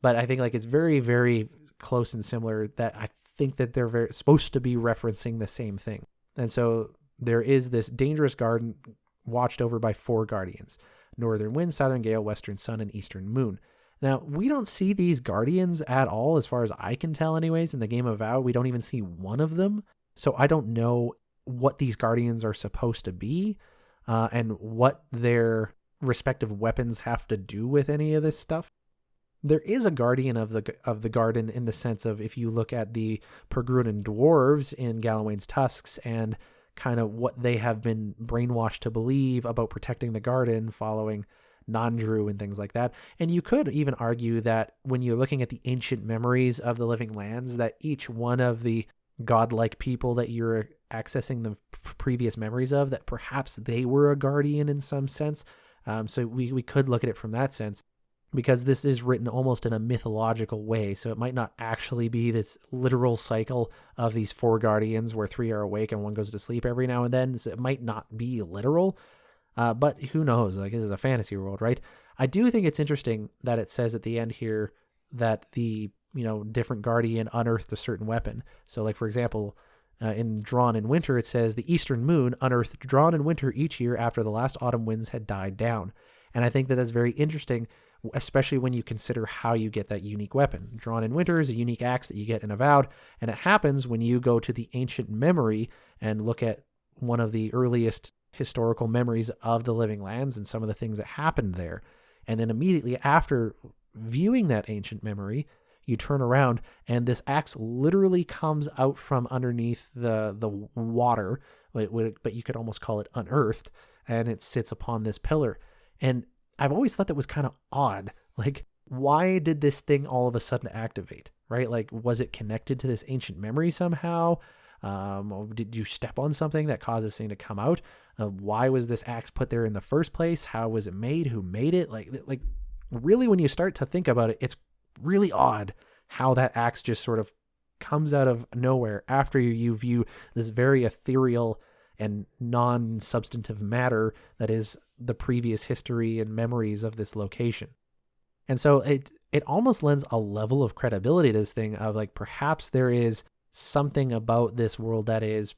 But I think it's very, very close and similar that I think that they're supposed to be referencing the same thing. And so there is this dangerous garden watched over by 4 guardians, Northern Wind, Southern Gale, Western Sun, and Eastern Moon. Now, we don't see these guardians at all, as far as I can tell anyways. In the game of Avowed, we don't even see one of them. So I don't know what these guardians are supposed to be and what their respective weapons have to do with any of this stuff. There is a guardian of the garden in the sense of, if you look at the Pergrunan dwarves in Galawain's Tusks and kind of what they have been brainwashed to believe about protecting the garden following Nandru and things like that. And you could even argue that when you're looking at the ancient memories of the Living Lands, that each one of the godlike people that you're accessing the previous memories of, that perhaps they were a guardian in some sense. So we could look at it from that sense, because this is written almost in a mythological way. So it might not actually be this literal cycle of these 4 guardians where 3 are awake and 1 goes to sleep every now and then. So it might not be literal, but who knows? This is a fantasy world, right? I do think it's interesting that it says at the end here that the different guardian unearthed a certain weapon. So for example, in Drawn in Winter, it says the Eastern Moon unearthed Drawn in Winter each year after the last autumn winds had died down. And I think that that's very interesting, especially when you consider how you get that unique weapon. Drawn in Winter is a unique axe that you get in Avowed, and it happens when you go to the ancient memory and look at one of the earliest historical memories of the Living Lands and some of the things that happened there. And then immediately after viewing that ancient memory, you turn around and this axe literally comes out from underneath the water, but you could almost call it unearthed, and it sits upon this pillar. And I've always thought that was kind of odd. Like, why did this thing all of a sudden activate, right? Like, was it connected to this ancient memory somehow? Did you step on something that caused this thing to come out? Why was this axe put there in the first place? How was it made? Who made it? Like really, when you start to think about it, it's really odd how that axe just sort of comes out of nowhere after you view this very ethereal and non-substantive matter that is the previous history and memories of this location. And so it almost lends a level of credibility to this thing of like, perhaps there is something about this world that is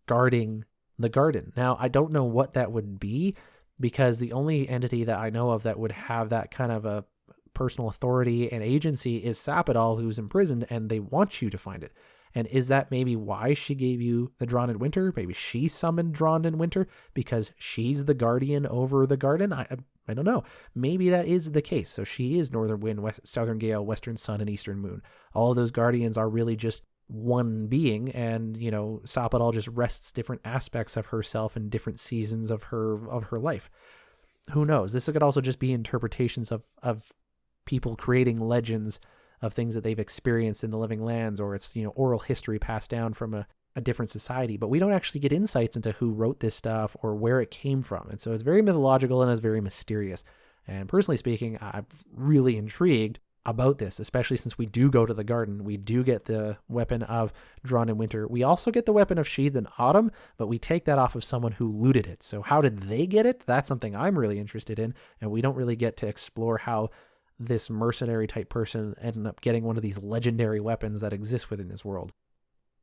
guarding the garden. Now, I don't know what that would be, because the only entity that I know of that would have that kind of a personal authority and agency is Sapidal, who's imprisoned, and they want you to find it. And is that maybe why she gave you the Drawn in Winter? Maybe she summoned Drawn in Winter because she's the guardian over the garden? I don't know. Maybe that is the case. So she is Northern Wind, Southern Gale, Western Sun, and Eastern Moon. All of those guardians are really just one being, and Sapidal just rests different aspects of herself in different seasons of her life. Who knows? This could also just be interpretations of people creating legends of things that they've experienced in the living lands, or it's oral history passed down from a different society. But we don't actually get insights into who wrote this stuff or where it came from, and so it's very mythological and it's very mysterious. And personally speaking, I'm really intrigued about this, especially since we do go to the garden. We do get the weapon of Drawn in Winter. We also get the weapon of Sheathed in Autumn, but we take that off of someone who looted it. So how did they get it? That's something I'm really interested in, and we don't really get to explore how this mercenary type person ended up getting one of these legendary weapons that exist within this world.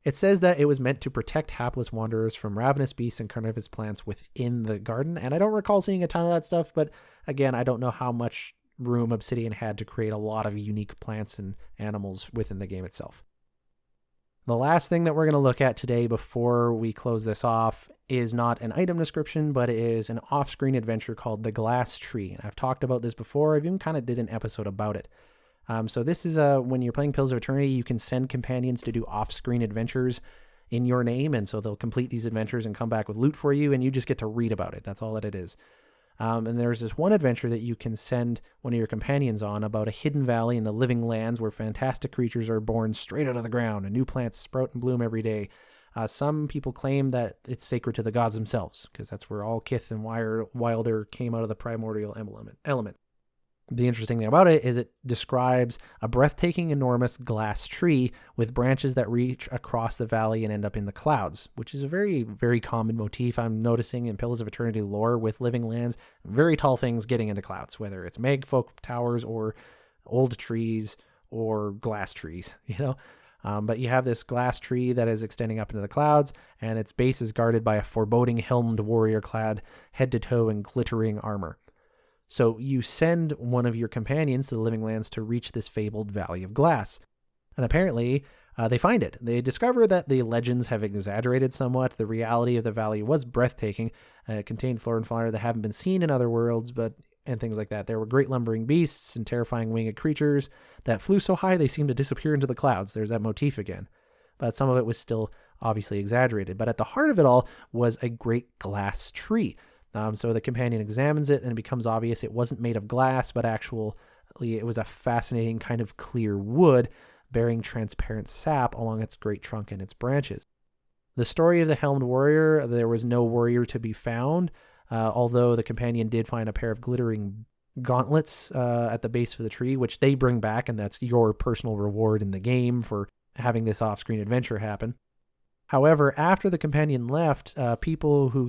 It says that it was meant to protect hapless wanderers from ravenous beasts and carnivorous plants within the garden, and I don't recall seeing a ton of that stuff, but again, I don't know how much room Obsidian had to create a lot of unique plants and animals within the game itself. The last thing that we're going to look at today before we close this off is not an item description, but it is an off-screen adventure called The Glass Tree. And I've talked about this before. I've even kind of did an episode about it. So this is when you're playing Pillars of Eternity, you can send companions to do off-screen adventures in your name, and so they'll complete these adventures and come back with loot for you, and you just get to read about it. That's all that it is. And there's this one adventure that you can send one of your companions on about a hidden valley in the living lands where fantastic creatures are born straight out of the ground and new plants sprout and bloom every day. Some people claim that it's sacred to the gods themselves, because that's where all Kith and Wilder came out of the primordial element. The interesting thing about it is it describes a breathtaking, enormous glass tree with branches that reach across the valley and end up in the clouds, which is a very, very common motif I'm noticing in Pillars of Eternity lore with living lands. Very tall things getting into clouds, whether it's Magfolk towers or old trees or glass trees, But you have this glass tree that is extending up into the clouds, and its base is guarded by a foreboding helmed warrior clad head to toe in glittering armor. So you send one of your companions to the living lands to reach this fabled Valley of Glass. And apparently, they find it. They discover that the legends have exaggerated somewhat. The reality of the valley was breathtaking. It contained flora and fauna that haven't been seen in other worlds, and things like that. There were great lumbering beasts and terrifying winged creatures that flew so high they seemed to disappear into the clouds. There's that motif again. But some of it was still obviously exaggerated. But at the heart of it all was a great glass tree. So the companion examines it, and it becomes obvious it wasn't made of glass, but actually it was a fascinating kind of clear wood bearing transparent sap along its great trunk and its branches. The story of the helmed warrior, there was no warrior to be found, although the companion did find a pair of glittering gauntlets at the base of the tree, which they bring back, and that's your personal reward in the game for having this off-screen adventure happen. However, after the companion left, people who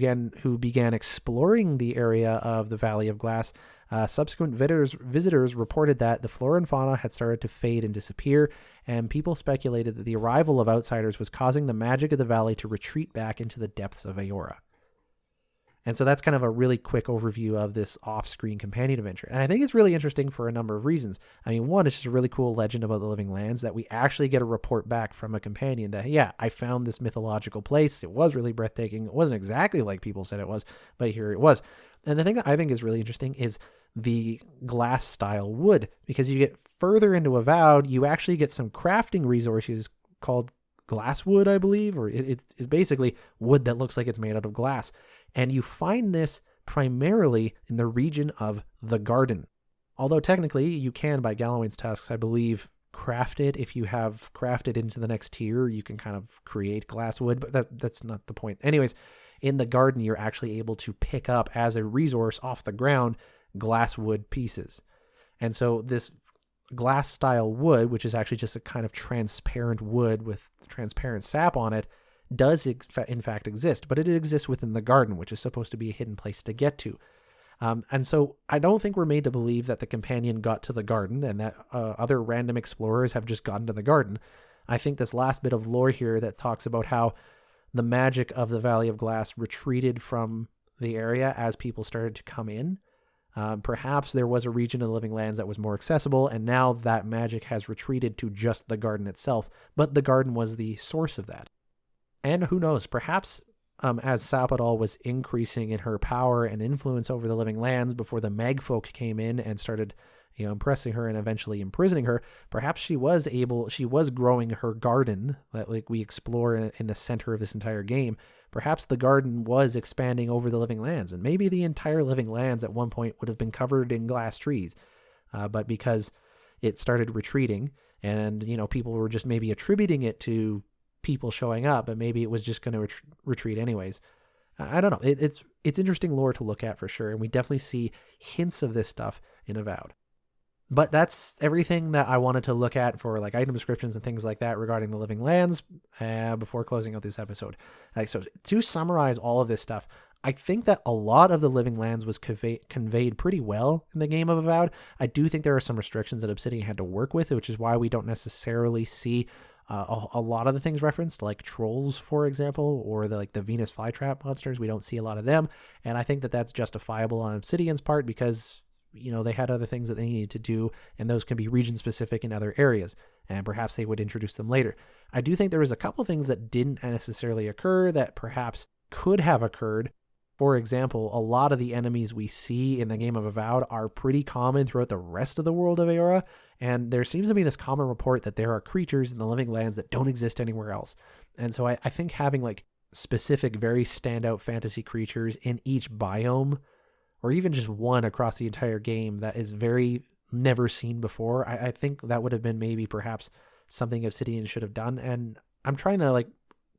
began exploring the area of the Valley of Glass, subsequent visitors reported that the flora and fauna had started to fade and disappear, and people speculated that the arrival of outsiders was causing the magic of the valley to retreat back into the depths of Eora. And so that's kind of a really quick overview of this off-screen companion adventure. And I think it's really interesting for a number of reasons. I mean, one, it's just a really cool legend about the living lands that we actually get a report back from a companion that, yeah, I found this mythological place. It was really breathtaking. It wasn't exactly like people said it was, but here it was. And the thing that I think is really interesting is the glass style wood. Because you get further into Avowed, you actually get some crafting resources called glass wood, I believe, or it's basically wood that looks like it's made out of glass. And you find this primarily in the region of the garden. Although technically you can, by Galawain's tasks, I believe, craft it. If you have crafted into the next tier, you can kind of create glass wood, but that's not the point. Anyways, in the garden, you're actually able to pick up as a resource off the ground glass wood pieces. And so this glass style wood, which is actually just a kind of transparent wood with transparent sap on it, does in fact exist, but it exists within the garden, which is supposed to be a hidden place to get to. And so I don't think we're made to believe that the companion got to the garden and that other random explorers have just gotten to the garden. I think this last bit of lore here that talks about how the magic of the Valley of Glass retreated from the area as people started to come in. Perhaps there was a region of the Living Lands that was more accessible, and now that magic has retreated to just the garden itself, but the garden was the source of that. And who knows, perhaps as Sapodal was increasing in her power and influence over the Living Lands before the Magfolk came in and started, impressing her and eventually imprisoning her, perhaps she was growing her garden that like we explore in the center of this entire game. Perhaps the garden was expanding over the Living Lands, and maybe the entire Living Lands at one point would have been covered in glass trees. But because it started retreating and, people were just maybe attributing it to people showing up, but maybe it was just going to retreat anyways. I don't know. It's interesting lore to look at for sure, and we definitely see hints of this stuff in Avowed. But that's everything that I wanted to look at for like item descriptions and things like that regarding the Living Lands before closing out this episode. So to summarize all of this stuff, I think that a lot of the Living Lands was conveyed pretty well in the game of Avowed. I do think there are some restrictions that Obsidian had to work with, which is why we don't necessarily see a lot of the things referenced, like trolls, for example, or the Venus flytrap monsters. We don't see a lot of them, and I think that that's justifiable on Obsidian's part because they had other things that they needed to do, and those can be region specific in other areas, and perhaps they would introduce them later. I do think there was a couple things that didn't necessarily occur that perhaps could have occurred. For example, a lot of the enemies we see in the game of Avowed are pretty common throughout the rest of the world of Eora, and there seems to be this common report that there are creatures in the Living Lands that don't exist anywhere else. And so I think having like specific, very standout fantasy creatures in each biome, or even just one across the entire game that is very never seen before, I think that would have been maybe perhaps something Obsidian should have done. And I'm trying to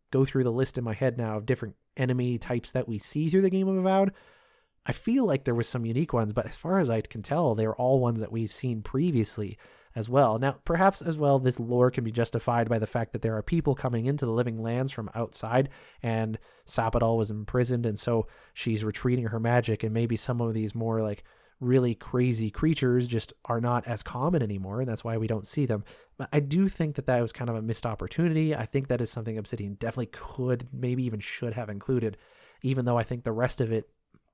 go through the list in my head now of different enemy types that we see through the game of Avowed. I feel like there was some unique ones, but as far as I can tell, they're all ones that we've seen previously as well. Now, perhaps as well, this lore can be justified by the fact that there are people coming into the Living Lands from outside, and Sapodal was imprisoned, and so she's retreating her magic, and maybe some of these more really crazy creatures just are not as common anymore, and that's why we don't see them. But I do think that was kind of a missed opportunity. I think that is something Obsidian definitely could, maybe even should have included, even though I think the rest of it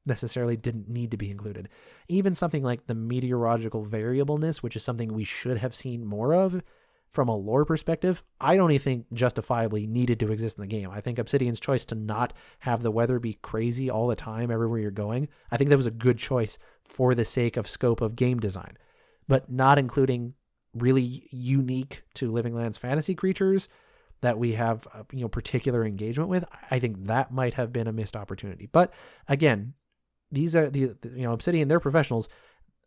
necessarily didn't need to be included. Even something like the meteorological variableness, which is something we should have seen more of from a lore perspective, I don't even think justifiably needed to exist in the game. I think Obsidian's choice to not have the weather be crazy all the time everywhere you're going, I think that was a good choice for the sake of scope of game design. But not including really unique to Living Lands fantasy creatures that we have particular engagement with, I think that might have been a missed opportunity. But again, these are the Obsidian, they're professionals,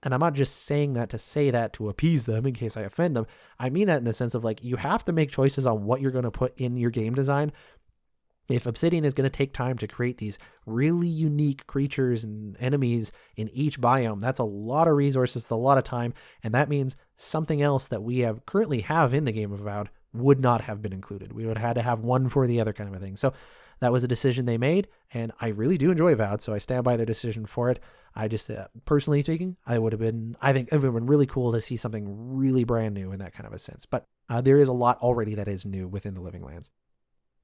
and I'm not just saying that to say that to appease them in case I offend them. I mean that in the sense of you have to make choices on what you're going to put in your game design. If Obsidian is going to take time to create these really unique creatures and enemies in each biome, that's a lot of resources, a lot of time, and that means something else that we currently have in the game of Avowed would not have been included. We would have had to have one for the other kind of a thing. So that was a decision they made, and I really do enjoy Avowed, so I stand by their decision for it. I just, personally speaking, I think it would have been really cool to see something really brand new in that kind of a sense. But there is a lot already that is new within the Living Lands.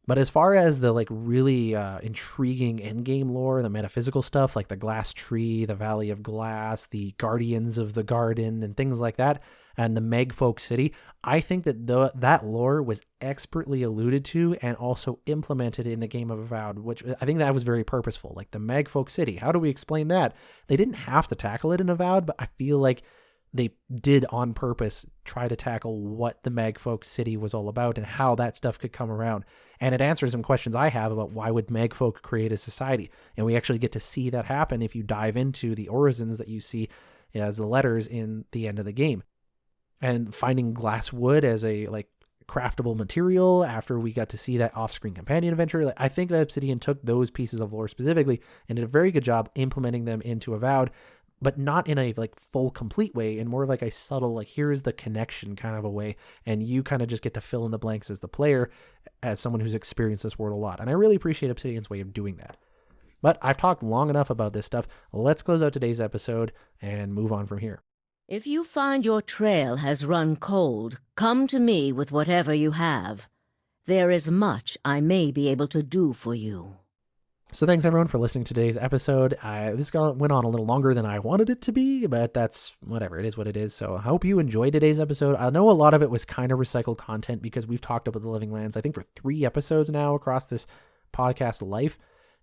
But as far as the really intriguing endgame lore, the metaphysical stuff like the glass tree, the Valley of Glass, the Guardians of the Garden, and things like that, and the Megfolk City, I think that that lore was expertly alluded to and also implemented in the game of Avowed, which I think that was very purposeful. Like the Megfolk City, how do we explain that? They didn't have to tackle it in Avowed, but I feel like they did on purpose try to tackle what the Megfolk City was all about and how that stuff could come around. And it answers some questions I have about why would Megfolk create a society. And we actually get to see that happen if you dive into the orisons that you see as the letters in the end of the game. And finding glass wood as a like craftable material after we got to see that off-screen companion adventure. I think that Obsidian took those pieces of lore specifically and did a very good job implementing them into Avowed, but not in a like full complete way, and more of like a subtle, like here's the connection kind of a way. And you kind of just get to fill in the blanks as the player, as someone who's experienced this world a lot. And I really appreciate Obsidian's way of doing that. But I've talked long enough about this stuff. Let's close out today's episode and move on from here. If you find your trail has run cold, come to me with whatever you have. There is much I may be able to do for you. So thanks everyone for listening to today's episode. This went on a little longer than I wanted it to be, but that's whatever. It is what it is. So I hope you enjoyed today's episode. I know a lot of it was kind of recycled content because we've talked about the Living Lands, I think, for 3 episodes now across this podcast life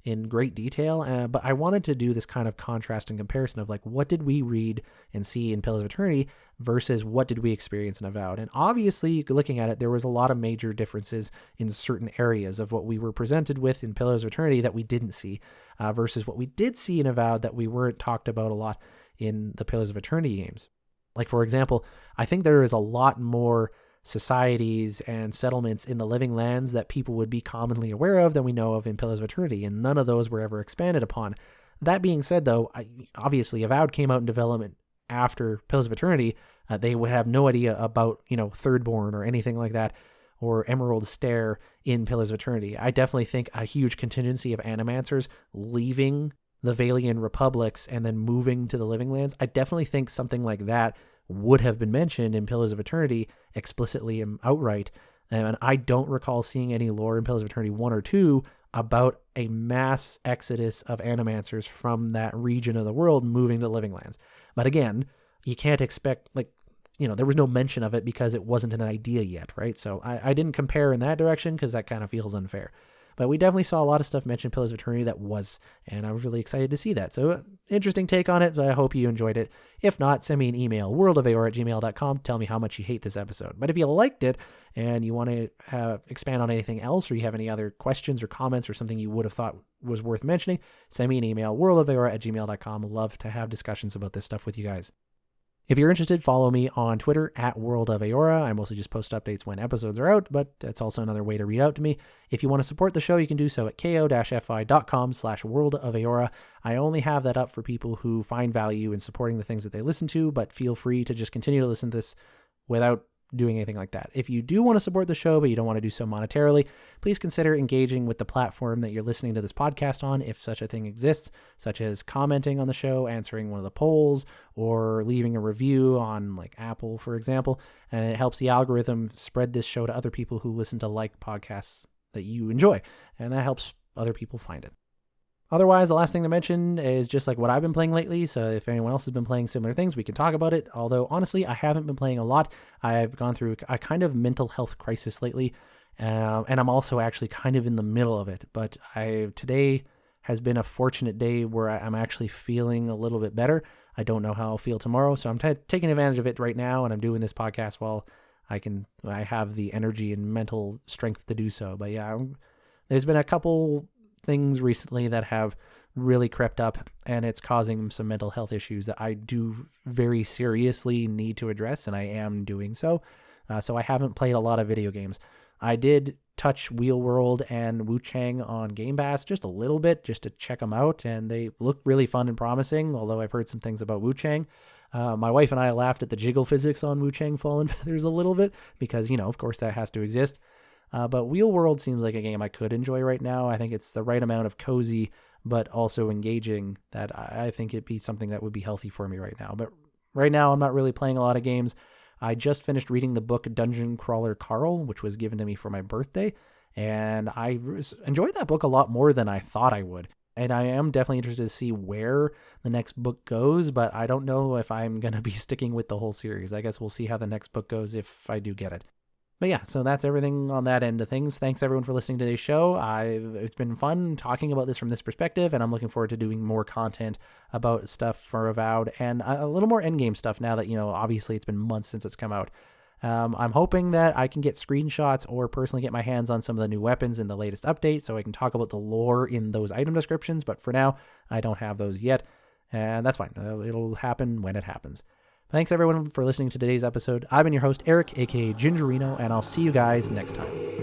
in great detail. But I wanted to do this kind of contrast and comparison of like, what did we read and see in Pillars of Eternity versus what did we experience in Avowed? And obviously, looking at it, there was a lot of major differences in certain areas of what we were presented with in Pillars of Eternity that we didn't see versus what we did see in Avowed that we weren't talked about a lot in the Pillars of Eternity games. Like, for example, I think there is a lot more societies and settlements in the Living Lands that people would be commonly aware of than we know of in Pillars of Eternity, and none of those were ever expanded upon. That being said, though, obviously Avowed came out in development after Pillars of Eternity. They would have no idea about, Thirdborn or anything like that, or Emerald Stair in Pillars of Eternity. I definitely think a huge contingency of Animancers leaving the Valian Republics and then moving to the Living Lands. I definitely think something like that would have been mentioned in Pillars of Eternity explicitly and outright. And I don't recall seeing any lore in Pillars of Eternity 1 or 2 about a mass exodus of Animancers from that region of the world moving to Living Lands. But again, you can't expect, there was no mention of it because it wasn't an idea yet, right? So I didn't compare in that direction because that kind of feels unfair. But we definitely saw a lot of stuff mentioned in Pillars of Eternity that was, and I was really excited to see that. So interesting take on it, but I hope you enjoyed it. If not, send me an email, worldofeora@gmail.com. Tell me how much you hate this episode. But if you liked it and you want to expand on anything else, or you have any other questions or comments or something you would have thought was worth mentioning, send me an email, worldofeora@gmail.com. Love to have discussions about this stuff with you guys. If you're interested, follow me on Twitter @worldofeora. I mostly just post updates when episodes are out, but that's also another way to reach out to me. If you want to support the show, you can do so at ko-fi.com/worldofeora. I only have that up for people who find value in supporting the things that they listen to, but feel free to just continue to listen to this without doing anything like that. If you do want to support the show, but you don't want to do so monetarily, please consider engaging with the platform that you're listening to this podcast on, if such a thing exists, such as commenting on the show, answering one of the polls, or leaving a review on like Apple, for example. And it helps the algorithm spread this show to other people who listen to like podcasts that you enjoy. And that helps other people find it. Otherwise, the last thing to mention is just like what I've been playing lately. So if anyone else has been playing similar things, we can talk about it. Although, honestly, I haven't been playing a lot. I've gone through a kind of mental health crisis lately. And I'm also actually kind of in the middle of it. But today has been a fortunate day where I'm actually feeling a little bit better. I don't know how I'll feel tomorrow. So I'm taking advantage of it right now. And I'm doing this podcast while I have the energy and mental strength to do so. But yeah, there's been a couple things recently that have really crept up, and it's causing some mental health issues that I do very seriously need to address, and I am doing so. So I haven't played a lot of video games. I did touch Wheel World and Wu Chang on Game Pass just a little bit, just to check them out, and they look really fun and promising, although I've heard some things about Wu Chang. My wife and I laughed at the jiggle physics on Wu Chang Fallen Feathers a little bit, because, of course that has to exist. But Wheel World seems like a game I could enjoy right now. I think it's the right amount of cozy, but also engaging, that I think it'd be something that would be healthy for me right now. But right now, I'm not really playing a lot of games. I just finished reading the book Dungeon Crawler Carl, which was given to me for my birthday, and I enjoyed that book a lot more than I thought I would. And I am definitely interested to see where the next book goes, but I don't know if I'm going to be sticking with the whole series. I guess we'll see how the next book goes if I do get it. But yeah, so that's everything on that end of things. Thanks everyone for listening to today's show. It's been fun talking about this from this perspective, and I'm looking forward to doing more content about stuff for Avowed and a little more endgame stuff now that, obviously it's been months since it's come out. I'm hoping that I can get screenshots or personally get my hands on some of the new weapons in the latest update so I can talk about the lore in those item descriptions, but for now, I don't have those yet, and that's fine. It'll happen when it happens. Thanks everyone for listening to today's episode. I've been your host, Eric, aka Gingerino, and I'll see you guys next time.